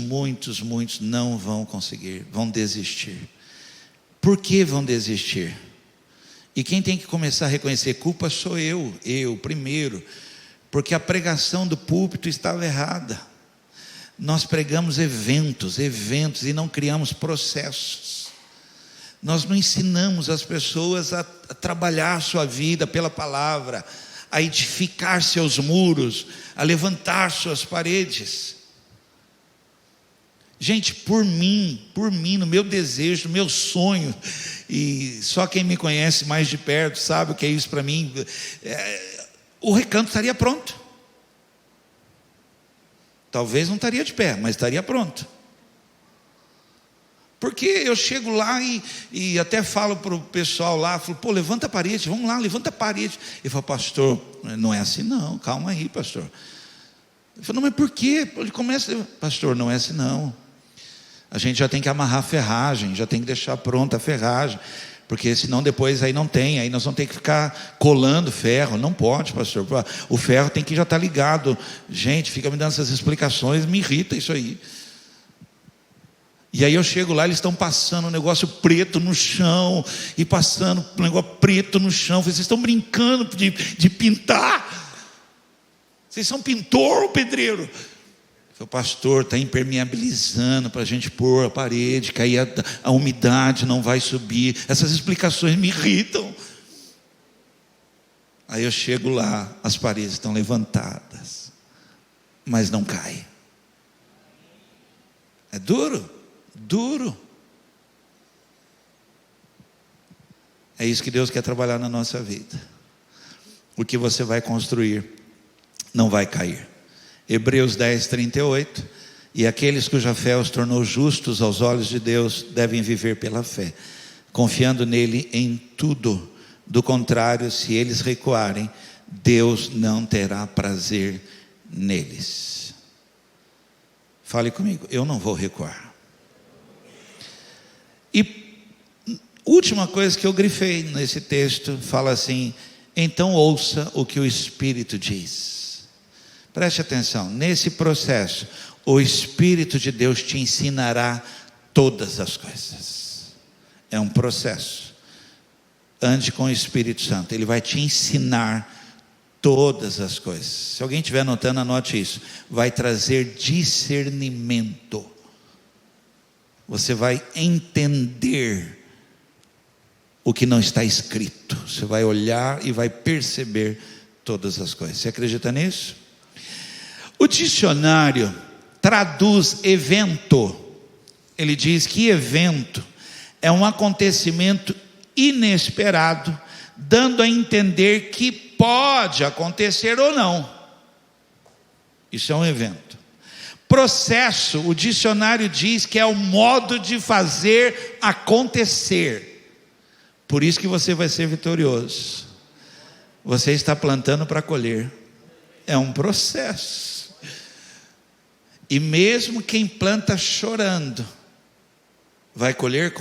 não vão conseguir, vão desistir. Por que vão desistir? E quem tem que começar a reconhecer culpa sou eu primeiro, porque a pregação do púlpito estava errada. Nós pregamos eventos e não criamos processos. Nós não ensinamos as pessoas a trabalhar a sua vida pela palavra, a edificar seus muros, a levantar suas paredes. Gente, por mim, no meu desejo, no meu sonho, e só quem me conhece mais de perto sabe o que é isso para mim, o recanto estaria pronto. Talvez não estaria de pé, mas estaria pronto. Porque eu chego lá e até falo para o pessoal lá, falo, pô, levanta a parede, vamos lá, levanta a parede. Ele fala, pastor, não é assim não, calma aí, pastor. Eu falo, não, mas por quê? Ele começa, pastor, não é assim não. A gente já tem que amarrar a ferragem, já tem que deixar pronta a ferragem, porque senão depois aí não tem, aí nós vamos ter que ficar colando ferro. Não pode, pastor, o ferro tem que já estar ligado. Gente, fica me dando essas explicações, me irrita isso aí. E aí eu chego lá, eles estão passando um negócio preto no chão, e passando um negócio preto no chão. Vocês estão brincando de pintar? Vocês são pintor ou pedreiro? O pastor está impermeabilizando para a gente pôr a parede, que aí a umidade não vai subir. Essas explicações me irritam. Aí eu chego lá, as paredes estão levantadas, mas não cai. É duro. É isso que Deus quer trabalhar na nossa vida. O que você vai construir não vai cair. Hebreus 10, 38. E aqueles cuja fé os tornou justos aos olhos de Deus devem viver pela fé, confiando nele em tudo. Do contrário, se eles recuarem, Deus não terá prazer neles. Fale comigo, eu não vou recuar. E última coisa que eu grifei nesse texto, fala assim, então ouça o que o Espírito diz. Preste atenção, nesse processo, o Espírito de Deus te ensinará todas as coisas. É um processo. Ande com o Espírito Santo, ele vai te ensinar todas as coisas. Se alguém estiver anotando, anote isso. Vai trazer discernimento. Você vai entender o que não está escrito. Você vai olhar e vai perceber todas as coisas. Você acredita nisso? O dicionário traduz evento. Ele diz que evento é um acontecimento inesperado, dando a entender que pode acontecer ou não. Isso é um evento. Processo, o dicionário diz que é o modo de fazer acontecer. Por isso que você vai ser vitorioso. Você está plantando para colher. É um processo. E mesmo quem planta chorando, vai colher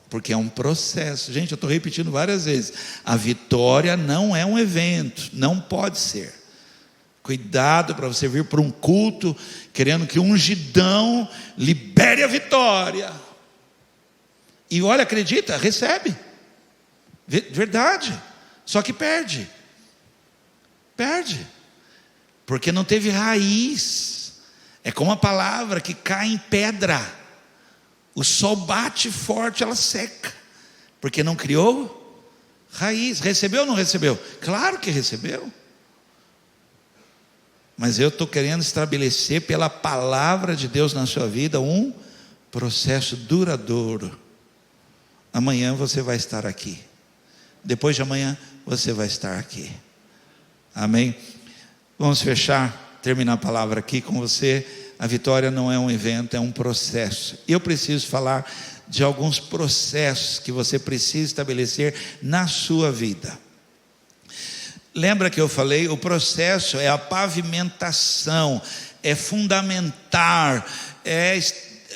porque é um processo. Gente, eu estou repetindo várias vezes. A vitória não é um evento, não pode ser. Cuidado para você vir para um culto querendo que um ungidão libere a vitória. E olha, acredita, recebe. Verdade. Só que perde. Porque não teve raiz. É como a palavra que cai em pedra. O sol bate forte, ela seca. Porque não criou raiz. Recebeu ou não recebeu? Claro que recebeu. Mas eu estou querendo estabelecer pela palavra de Deus na sua vida um processo duradouro. Amanhã você vai estar aqui. Depois de amanhã você vai estar aqui. Amém? Vamos fechar, terminar a palavra aqui com você. A vitória não é um evento, é um processo. Eu preciso falar de alguns processos que você precisa estabelecer na sua vida. Lembra que eu falei? O processo é a pavimentação, é fundamentar, é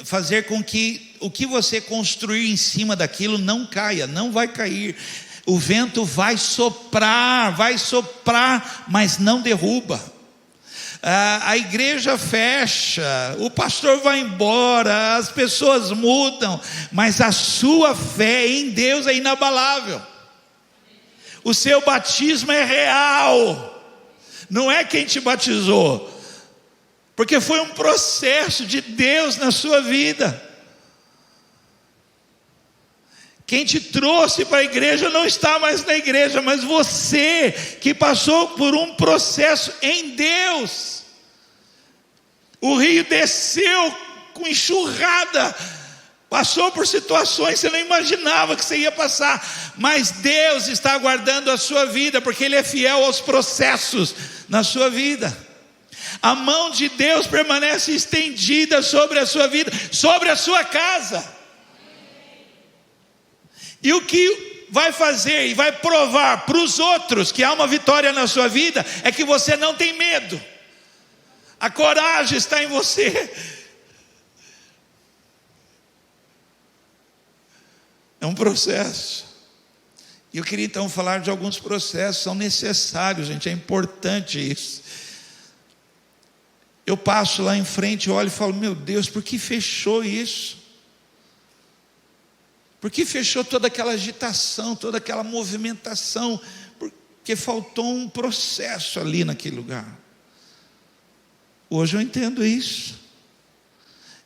fazer com que o que você construir em cima daquilo não caia, não vai cair. O vento vai soprar, mas não derruba. A igreja fecha, o pastor vai embora, as pessoas mudam, mas a sua fé em Deus é inabalável. O seu batismo é real, não é quem te batizou, porque foi um processo de Deus na sua vida. Quem te trouxe para a igreja não está mais na igreja, mas você que passou por um processo em Deus. O rio desceu com enxurrada, passou por situações que você não imaginava que você ia passar, mas Deus está aguardando a sua vida, porque Ele é fiel aos processos na sua vida. A mão de Deus permanece estendida sobre a sua vida, sobre a sua casa. E o que vai fazer e vai provar para os outros que há uma vitória na sua vida é que você não tem medo. A coragem está em você. É um processo. E eu queria então falar de alguns processos, são necessários, gente, é importante isso. Eu passo lá em frente, olho e falo, meu Deus, por que fechou isso? Por que fechou toda aquela agitação, toda aquela movimentação? Porque faltou um processo ali naquele lugar. Hoje eu entendo isso.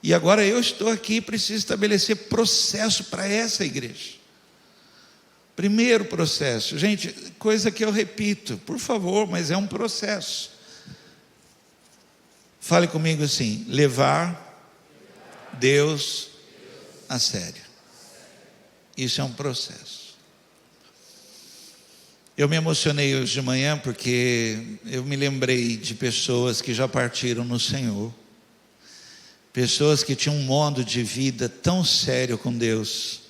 E agora eu estou aqui e preciso estabelecer processo para essa igreja. Primeiro processo, gente, coisa que eu repito, por favor, mas é um processo. Fale comigo assim: levar Deus a sério. Isso é um processo. Eu me emocionei hoje de manhã porque eu me lembrei de pessoas que já partiram no Senhor. Pessoas que tinham um modo de vida tão sério com Deus.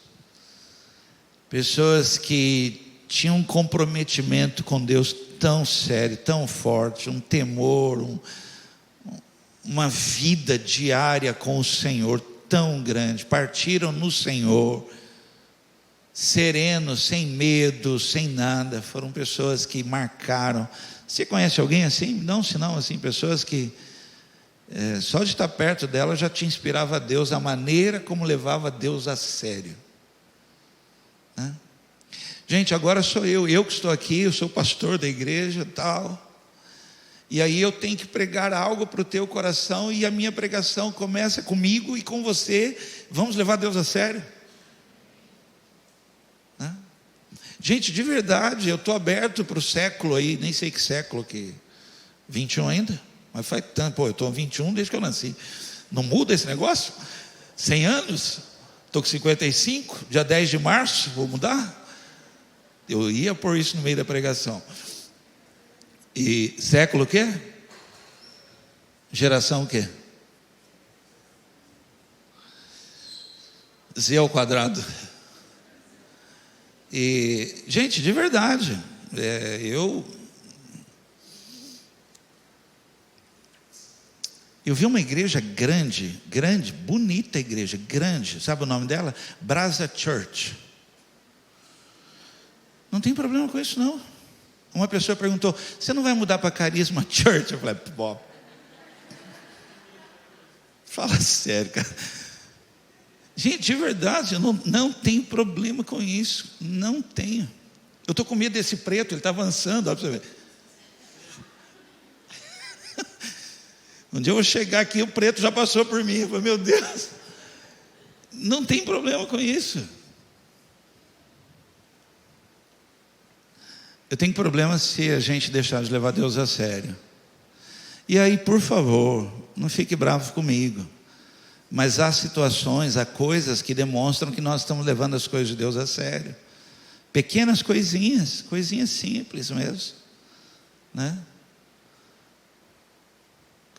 Pessoas que tinham um comprometimento com Deus tão sério, tão forte, um temor, uma vida diária com o Senhor tão grande. Partiram no Senhor, serenos, sem medo, sem nada. Foram pessoas que marcaram. Você conhece alguém assim? Não, senão assim, pessoas que só de estar perto dela já te inspirava a Deus, a maneira como levava Deus a sério, né? Gente, agora sou eu que estou aqui, eu sou pastor da igreja e tal, e aí eu tenho que pregar algo para o teu coração, e a minha pregação começa comigo e com você. Vamos levar Deus a sério? Gente, de verdade, eu estou aberto para o século aí, nem sei que século que, 21 ainda, mas faz tanto, eu estou 21 desde que eu nasci, não muda esse negócio? 100 anos, estou com 55, dia 10 de março, vou mudar? Eu ia pôr isso no meio da pregação. E século o quê? Geração o quê? Z ao quadrado. E, gente, de verdade, eu vi uma igreja grande, bonita igreja, grande, sabe o nome dela? Brasa Church. Não tem problema com isso não. Uma pessoa perguntou, você não vai mudar para Carisma Church? Eu falei, pô, fala sério, cara. Gente, de verdade, eu não tenho problema com isso. Não tenho. Eu estou com medo desse preto, ele está avançando, olha para você ver. Um dia eu vou chegar aqui, o preto já passou por mim. Eu falei, meu Deus. Não tem problema com isso. Eu tenho problema se a gente deixar de levar Deus a sério. E aí, por favor, não fique bravo comigo. Mas há situações, há coisas que demonstram que nós estamos levando as coisas de Deus a sério. Pequenas coisinhas simples mesmo, né?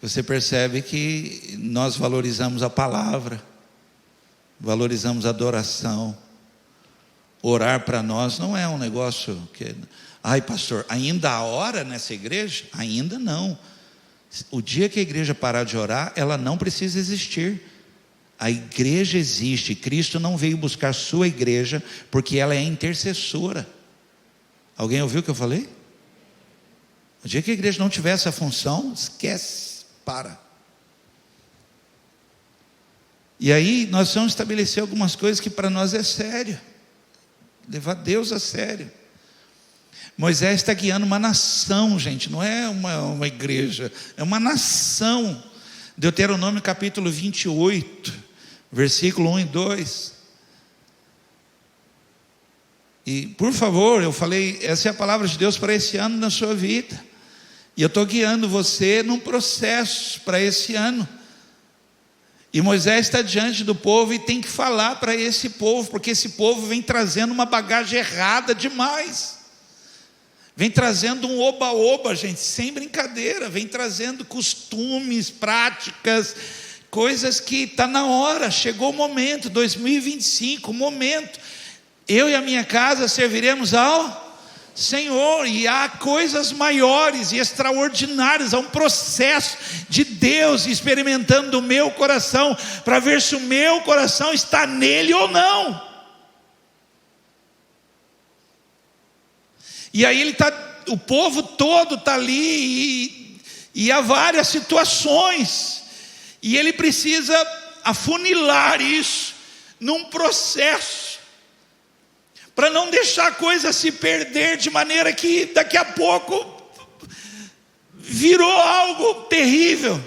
Você percebe que nós valorizamos a palavra, valorizamos a adoração. Orar para nós não é um negócio que... Ai, pastor, ainda há hora nessa igreja? Ainda não. O dia que a igreja parar de orar, ela não precisa existir. A igreja existe. Cristo não veio buscar sua igreja porque ela é intercessora. Alguém ouviu o que eu falei? O dia que a igreja não tiver essa função, esquece. Para. E aí nós vamos estabelecer algumas coisas que para nós é sério. Levar Deus a sério. Moisés está guiando uma nação, gente, não é uma igreja, é uma nação. Deuteronômio capítulo 28, versículo 1 e 2. E por favor, eu falei, essa é a palavra de Deus para esse ano na sua vida. E eu estou guiando você num processo para esse ano. E Moisés está diante do povo e tem que falar para esse povo, porque esse povo vem trazendo uma bagagem errada demais. Vem trazendo um oba-oba, gente, sem brincadeira. Vem trazendo costumes, práticas, coisas que está na hora. Chegou o momento, 2025, o momento. Eu e a minha casa serviremos ao Senhor, e há coisas maiores e extraordinárias, há um processo de Deus experimentando o meu coração, para ver se o meu coração está nele ou não. E aí o povo todo está ali, e há várias situações, e ele precisa afunilar isso num processo, para não deixar a coisa se perder, de maneira que daqui a pouco virou algo terrível.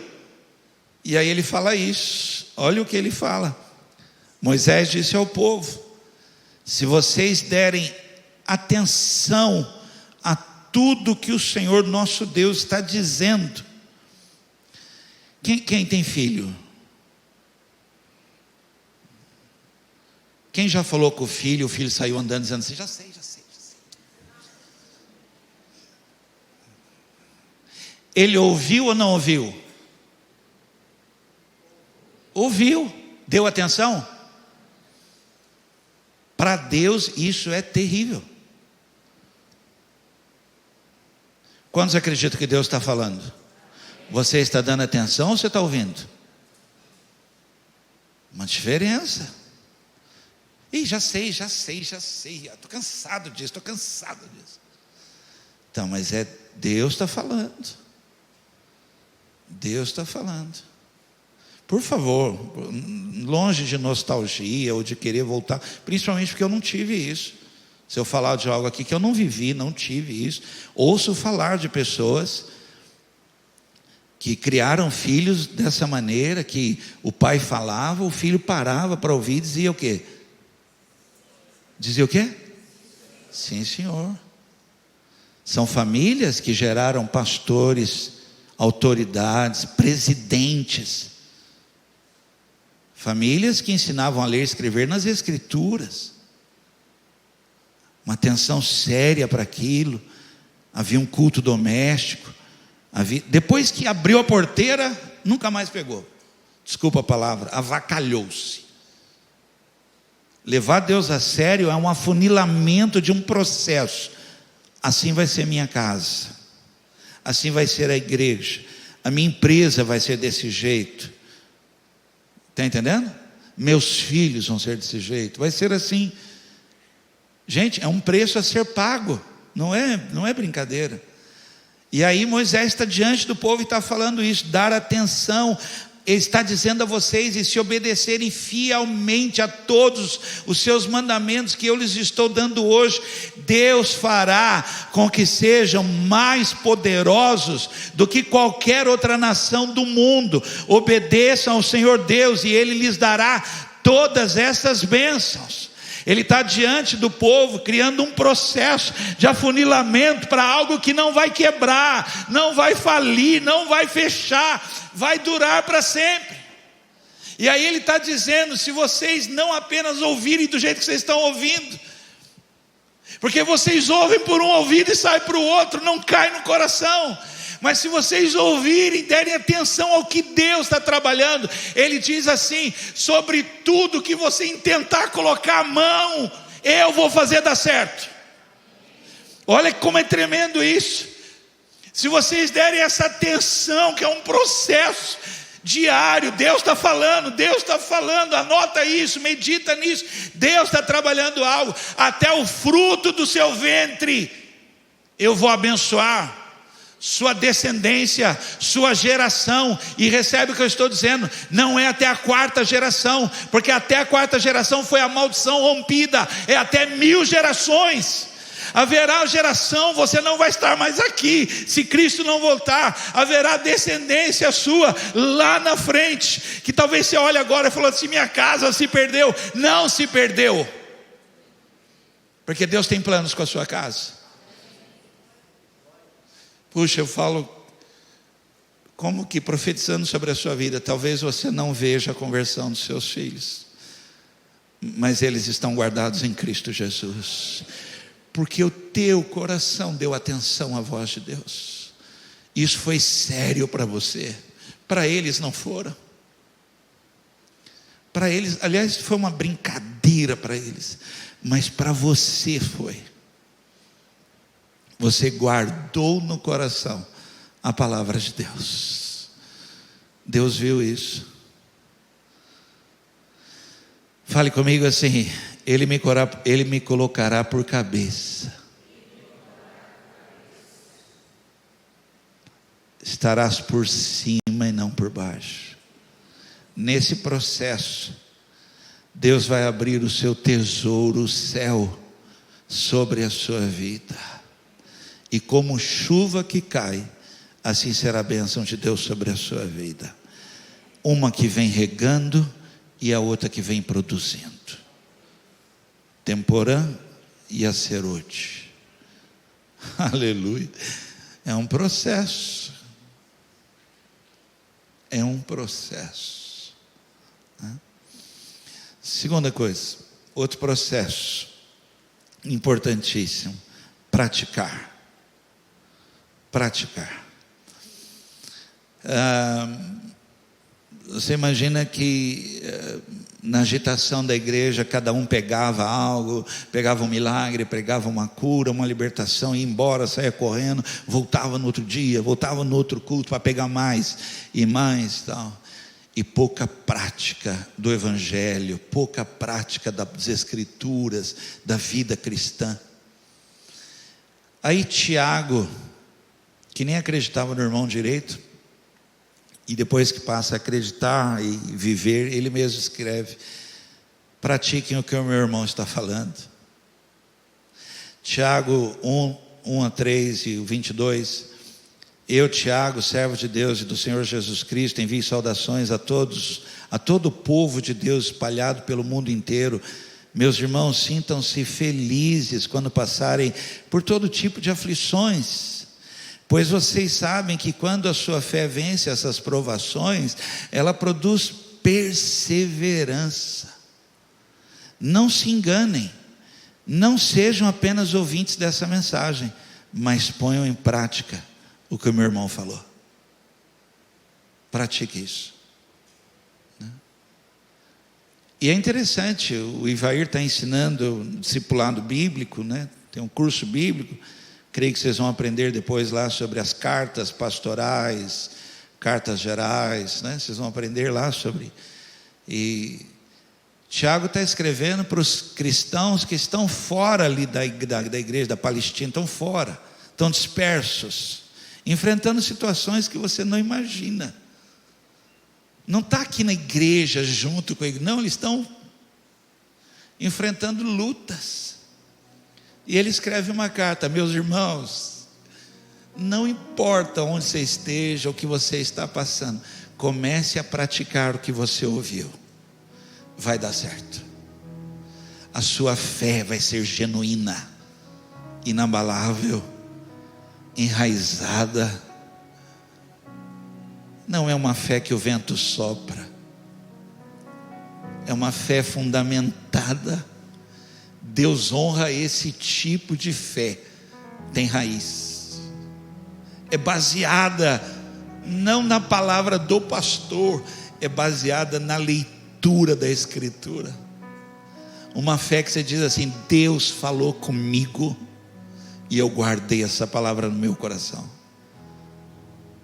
E aí ele fala isso, olha o que ele fala. Moisés disse ao povo: se vocês derem atenção a tudo que o Senhor nosso Deus está dizendo. Quem tem filho? Quem já falou com o filho saiu andando dizendo assim: já sei. Ele ouviu ou não ouviu? Ouviu. Deu atenção? Para Deus isso é terrível. Quantos acreditam que Deus está falando? Você está dando atenção ou você está ouvindo? Uma diferença. Ih, já sei. Estou cansado disso. Então, mas Deus está falando. Deus está falando. Por favor, longe de nostalgia ou de querer voltar, principalmente porque eu não tive isso. Se eu falar de algo aqui que eu não vivi, não tive isso. Ouço falar de pessoas que criaram filhos dessa maneira, que o pai falava, o filho parava para ouvir e dizia o quê? Dizia o quê? Sim, senhor. São famílias que geraram pastores, autoridades, presidentes. Famílias que ensinavam a ler e escrever nas escrituras. Uma atenção séria para aquilo. Havia um culto doméstico. Depois que abriu a porteira, nunca mais pegou. Desculpa a palavra, avacalhou-se. Levar Deus a sério é um afunilamento de um processo. Assim vai ser minha casa, assim vai ser a igreja, a minha empresa vai ser desse jeito. Está entendendo? Meus filhos vão ser desse jeito, vai ser assim. Gente, é um preço a ser pago, não é brincadeira. E aí Moisés está diante do povo e está falando isso: dar atenção. Ele está dizendo a vocês: e se obedecerem fielmente a todos os seus mandamentos que eu lhes estou dando hoje, Deus fará com que sejam mais poderosos do que qualquer outra nação do mundo. Obedeçam ao Senhor Deus e Ele lhes dará todas essas bênçãos. Ele está diante do povo, criando um processo de afunilamento para algo que não vai quebrar, não vai falir, não vai fechar, vai durar para sempre. E aí ele está dizendo: se vocês não apenas ouvirem do jeito que vocês estão ouvindo, porque vocês ouvem por um ouvido e saem para o outro, não cai no coração. Mas se vocês ouvirem, derem atenção ao que Deus está trabalhando, Ele diz assim: sobre tudo que você intentar colocar a mão, eu vou fazer dar certo. Olha como é tremendo isso. Se vocês derem essa atenção, que é um processo diário, Deus está falando, anota isso, medita nisso. Deus está trabalhando algo. Até o fruto do seu ventre eu vou abençoar, sua descendência, sua geração. E recebe o que eu estou dizendo, não é até a 4ª geração, porque até a 4ª geração foi a maldição rompida, é até 1000 gerações. Haverá geração, você não vai estar mais aqui, se Cristo não voltar. Haverá descendência sua lá na frente, que talvez você olhe agora e fale assim: minha casa se perdeu. Não se perdeu, porque Deus tem planos com a sua casa. Puxa, eu falo como que profetizando sobre a sua vida, talvez você não veja a conversão dos seus filhos, mas eles estão guardados em Cristo Jesus, porque o teu coração deu atenção à voz de Deus. Isso foi sério para você. Para eles não foram. Para eles, aliás, foi uma brincadeira para eles, mas para você foi. Você guardou no coração a palavra de Deus. Deus viu isso. Fale comigo assim: Ele me colocará por cabeça. Estarás por cima e não por baixo. Nesse processo, Deus vai abrir o seu tesouro, o céu, sobre a sua vida. E como chuva que cai, assim será a bênção de Deus sobre a sua vida. Uma que vem regando e a outra que vem produzindo. Temporã e acerote. Aleluia. É um processo. É um processo. Segunda coisa, outro processo importantíssimo: praticar. Praticar. Você imagina que na agitação da igreja, cada um pegava algo, pegava um milagre, pegava uma cura, uma libertação, ia embora, saía correndo, voltava no outro dia, voltava no outro culto para pegar mais e mais, tal. E pouca prática do evangelho, pouca prática das escrituras, da vida cristã. Aí Tiago, que nem acreditava no irmão direito, e depois que passa a acreditar e viver, ele mesmo escreve: pratiquem o que o meu irmão está falando. Tiago 1:3 e 22. Eu, Tiago, servo de Deus e do Senhor Jesus Cristo, envio saudações a todo o povo de Deus espalhado pelo mundo inteiro. Meus irmãos, sintam-se felizes quando passarem por todo tipo de aflições, pois vocês sabem que quando a sua fé vence essas provações, ela produz perseverança. Não se enganem, não sejam apenas ouvintes dessa mensagem, mas ponham em prática o que o meu irmão falou. Pratique isso. E é interessante, o Ivair está ensinando o discipulado bíblico, né? Tem um curso bíblico. Creio que vocês vão aprender depois lá sobre as cartas pastorais, cartas gerais, né? Vocês vão aprender lá sobre. E Tiago está escrevendo para os cristãos que estão fora ali da igreja da Palestina, estão fora, estão dispersos, enfrentando situações que você não imagina. Não está aqui na igreja junto com a igreja, não, eles estão enfrentando lutas. E ele escreve uma carta: meus irmãos, não importa onde você esteja, o que você está passando, comece a praticar o que você ouviu, vai dar certo. A sua fé vai ser genuína, inabalável, enraizada. Não é uma fé que o vento sopra, é uma fé fundamentada. Deus honra esse tipo de fé, tem raiz, é baseada não na palavra do pastor, é baseada na leitura da Escritura. Uma fé que você diz assim: Deus falou comigo e eu guardei essa palavra no meu coração.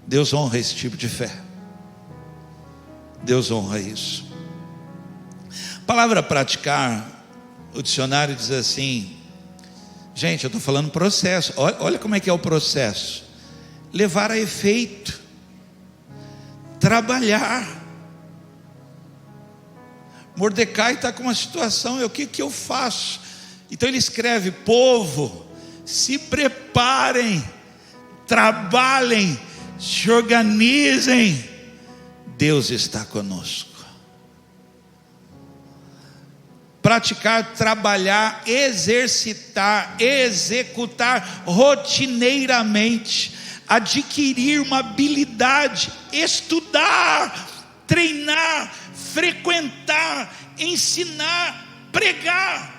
Deus honra esse tipo de fé. Deus honra isso. A palavra praticar, o dicionário diz assim, gente, eu estou falando processo, olha como é que é o processo: levar a efeito, trabalhar. Mordecai está com uma situação, o que eu faço? Então ele escreve: povo, se preparem, trabalhem, se organizem, Deus está conosco. Praticar, trabalhar, exercitar, executar rotineiramente, adquirir uma habilidade, estudar, treinar, frequentar, ensinar, pregar.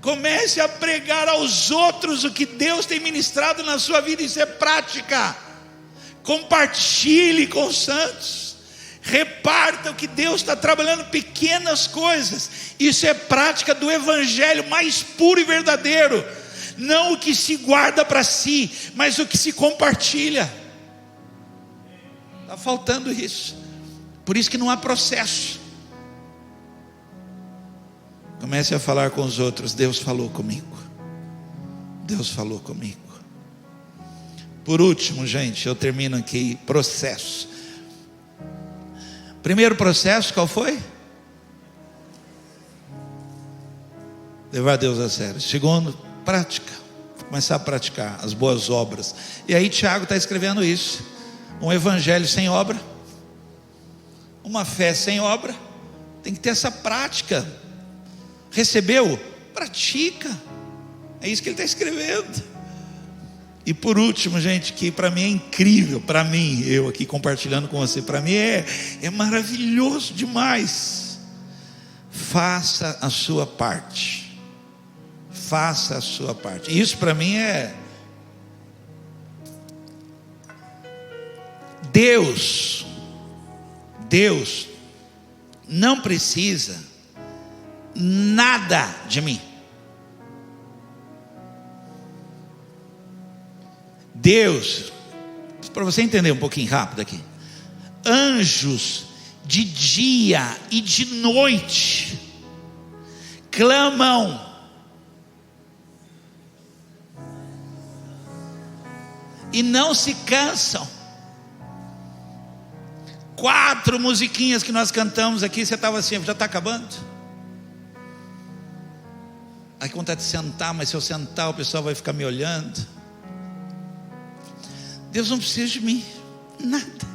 Comece a pregar aos outros o que Deus tem ministrado na sua vida. Isso é prática. Compartilhe com os santos, reparta o que Deus está trabalhando, pequenas coisas. Isso é prática do evangelho mais puro e verdadeiro. Não o que se guarda para si, mas o que se compartilha. Está faltando isso. Por isso que não há processo. Comece a falar com os outros: Deus falou comigo. Deus falou comigo. Por último, gente, eu termino aqui: processo. Primeiro processo, qual foi? Levar Deus a sério. Segundo, prática. Começar a praticar as boas obras. E aí Tiago está escrevendo isso: um evangelho sem obra, uma fé sem obra. Tem que ter essa prática. Recebeu? Pratica. É isso que ele está escrevendo. E por último, gente, que para mim é incrível, para mim, eu aqui compartilhando com você, para mim é maravilhoso demais. Faça a sua parte. Faça a sua parte. Isso para mim é Deus não precisa nada de mim. Deus, para você entender um pouquinho rápido aqui, anjos de dia e de noite clamam, e não se cansam. 4 musiquinhas que nós cantamos aqui, você estava assim: já está acabando? Aí com vontade de sentar, mas se eu sentar o pessoal vai ficar me olhando. Deus não precisa de mim, nada.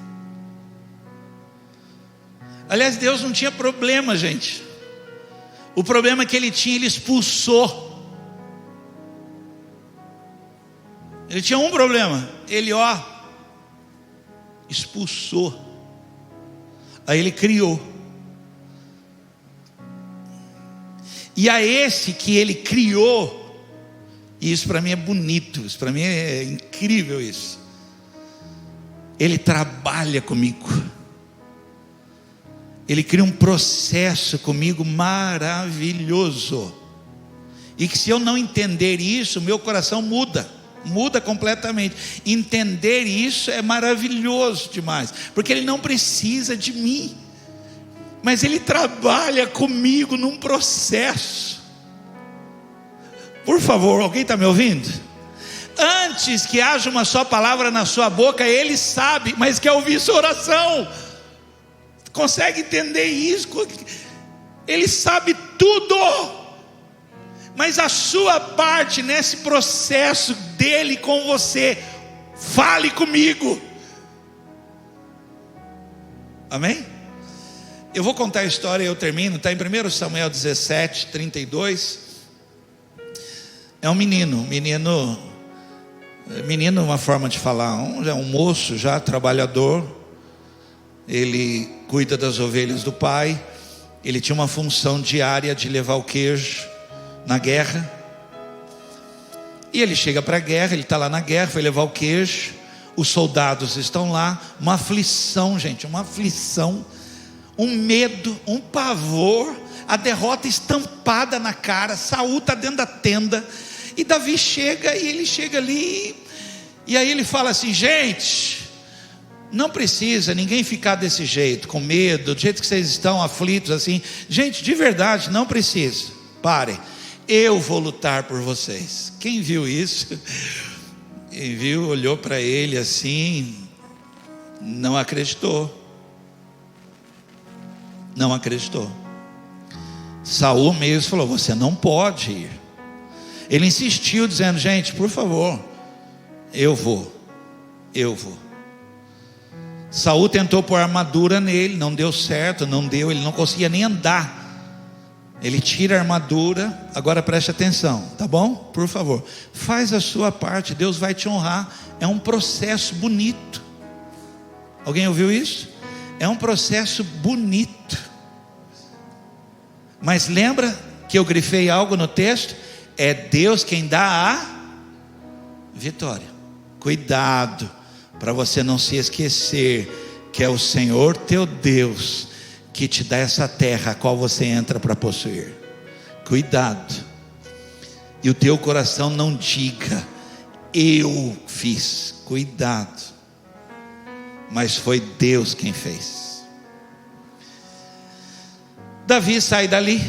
Aliás, Deus não tinha problema, gente. O problema que ele tinha, ele expulsou. Ele tinha um problema, ele expulsou. Aí ele criou. E a esse que ele criou, e isso para mim é bonito, isso para mim é incrível isso. Ele trabalha comigo. Ele cria um processo comigo maravilhoso. E que se eu não entender isso, meu coração muda completamente. Entender isso é maravilhoso demais, porque ele não precisa de mim, mas ele trabalha comigo num processo. Por favor, alguém está me ouvindo? Antes que haja uma só palavra na sua boca, ele sabe, mas quer ouvir sua oração. Consegue entender isso? Ele sabe tudo, mas a sua parte nesse processo dele com você, fale comigo. Amém? Eu vou contar a história e eu termino. Está em 1 Samuel 17, 32. É um menino, uma forma de falar, um moço já trabalhador. Ele cuida das ovelhas do pai. Ele tinha uma função diária de levar o queijo na guerra. E ele chega para a guerra, ele está lá na guerra, foi levar o queijo. Os soldados estão lá, uma aflição, gente, uma aflição, um medo, um pavor, a derrota estampada na cara. Saul está dentro da tenda, e Davi chega, e ele chega ali, e aí ele fala assim: gente, não precisa ninguém ficar desse jeito, com medo, do jeito que vocês estão, aflitos assim. Gente, de verdade, não precisa, parem, eu vou lutar por vocês. Quem viu isso? Quem viu, olhou para ele assim, não acreditou. Não acreditou. Saul mesmo falou: você não pode ir. Ele insistiu dizendo: gente, por favor, eu vou. Saul tentou pôr armadura nele, não deu certo, não deu, ele não conseguia nem andar. Ele tira a armadura. Agora preste atenção, tá bom? Por favor, faz a sua parte, Deus vai te honrar. É um processo bonito. Alguém ouviu isso? É um processo bonito. Mas lembra que eu grifei algo no texto? É Deus quem dá a vitória. Cuidado, para você não se esquecer que é o Senhor teu Deus que te dá essa terra a qual você entra para possuir. Cuidado. E o teu coração não diga: eu fiz. Cuidado. Mas foi Deus quem fez. Davi sai dali.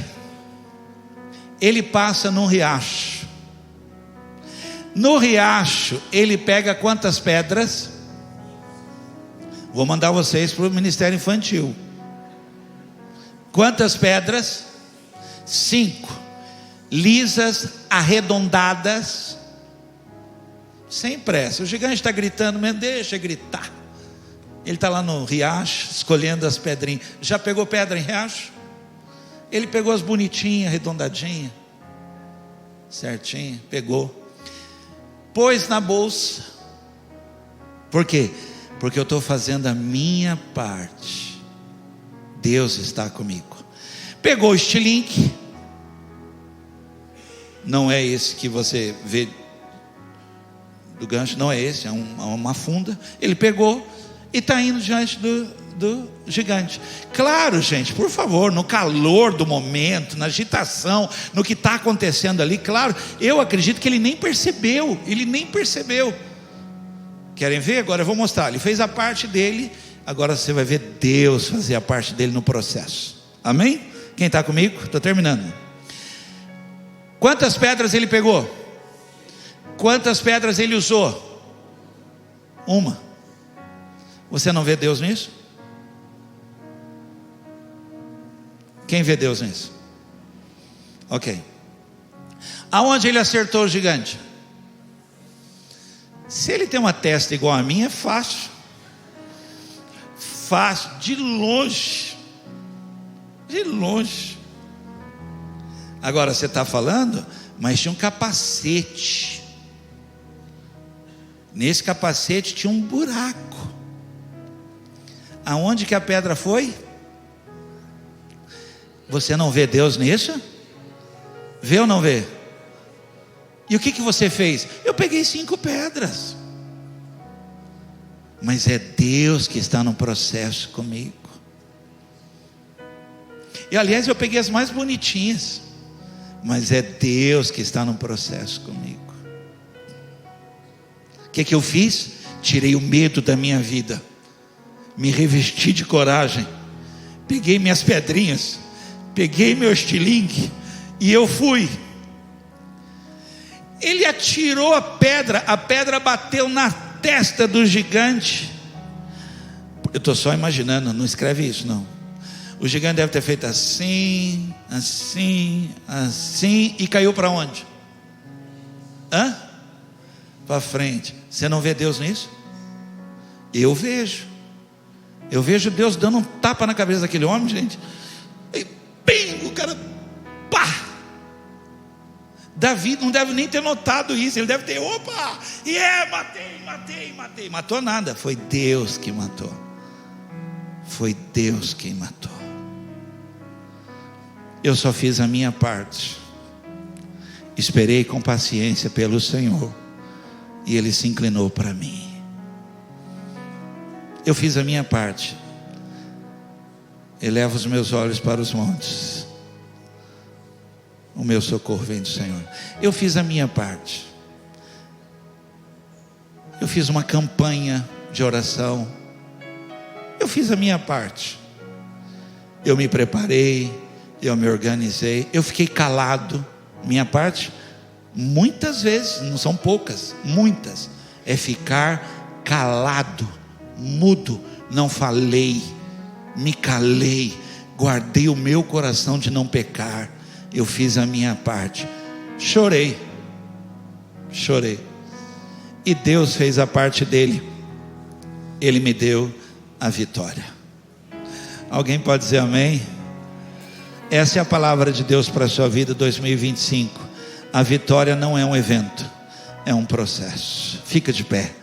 Ele passa num riacho. No riacho ele pega quantas pedras? Vou mandar vocês para o ministério infantil. Quantas pedras? 5, lisas, arredondadas, sem pressa. O gigante está gritando mesmo, deixa gritar. Ele está lá no riacho, escolhendo as pedrinhas. Já pegou pedra em riacho? Ele pegou as bonitinhas, arredondadinhas, certinho, pegou, pôs na bolsa. Por quê? Porque eu estou fazendo a minha parte. Deus está comigo. Pegou o estilingue. Não é esse que você vê do gancho, não é esse, é uma funda. Ele pegou e está indo diante do gigante. Claro, gente, por favor, no calor do momento, na agitação, no que está acontecendo ali, claro, eu acredito que ele nem percebeu. Querem ver? Agora eu vou mostrar. Ele fez a parte dele. Agora você vai ver Deus fazer a parte dele no processo. Amém? Quem está comigo? Estou terminando. Quantas pedras ele pegou? Quantas pedras ele usou? Uma. Você não vê Deus nisso? Quem vê Deus nisso? Ok. Aonde ele acertou o gigante? Se ele tem uma testa igual a minha, é fácil. Fácil, de longe. De longe. Agora você está falando, mas tinha um capacete. Nesse capacete tinha um buraco. Aonde que a pedra foi? Você não vê Deus nisso? Vê ou não vê? E o que você fez? Eu peguei 5 pedras. Mas é Deus que está no processo comigo. E aliás, eu peguei as mais bonitinhas. Mas é Deus que está no processo comigo. O que eu fiz? Tirei o medo da minha vida. Me revesti de coragem. Peguei minhas pedrinhas. Peguei meu estilingue. E eu fui. Ele atirou a pedra bateu na testa do gigante. Eu estou só imaginando, não escreve isso não. O gigante deve ter feito assim, assim, assim, e caiu para onde? Para frente. Você não vê Deus nisso? Eu vejo. Eu vejo Deus dando um tapa na cabeça daquele homem, gente. E bem, o cara, pá! Davi não deve nem ter notado isso. Ele deve ter, opa, matei. Matou nada, foi Deus que matou. Foi Deus quem matou. Eu só fiz a minha parte. Esperei com paciência pelo Senhor, e Ele se inclinou para mim. Eu fiz a minha parte. Elevo os meus olhos para os montes, o meu socorro vem do Senhor. Eu fiz a minha parte. Eu fiz uma campanha de oração. Eu fiz a minha parte. Eu me preparei, eu me organizei, eu fiquei calado. Minha parte, muitas vezes, não são poucas, muitas, é ficar calado, mudo. Não falei, me calei, guardei o meu coração de não pecar. Eu fiz a minha parte. Chorei. E Deus fez a parte dele. Ele me deu a vitória. Alguém pode dizer amém? Essa é a palavra de Deus para a sua vida 2025. A vitória não é um evento, é um processo. Fica de pé.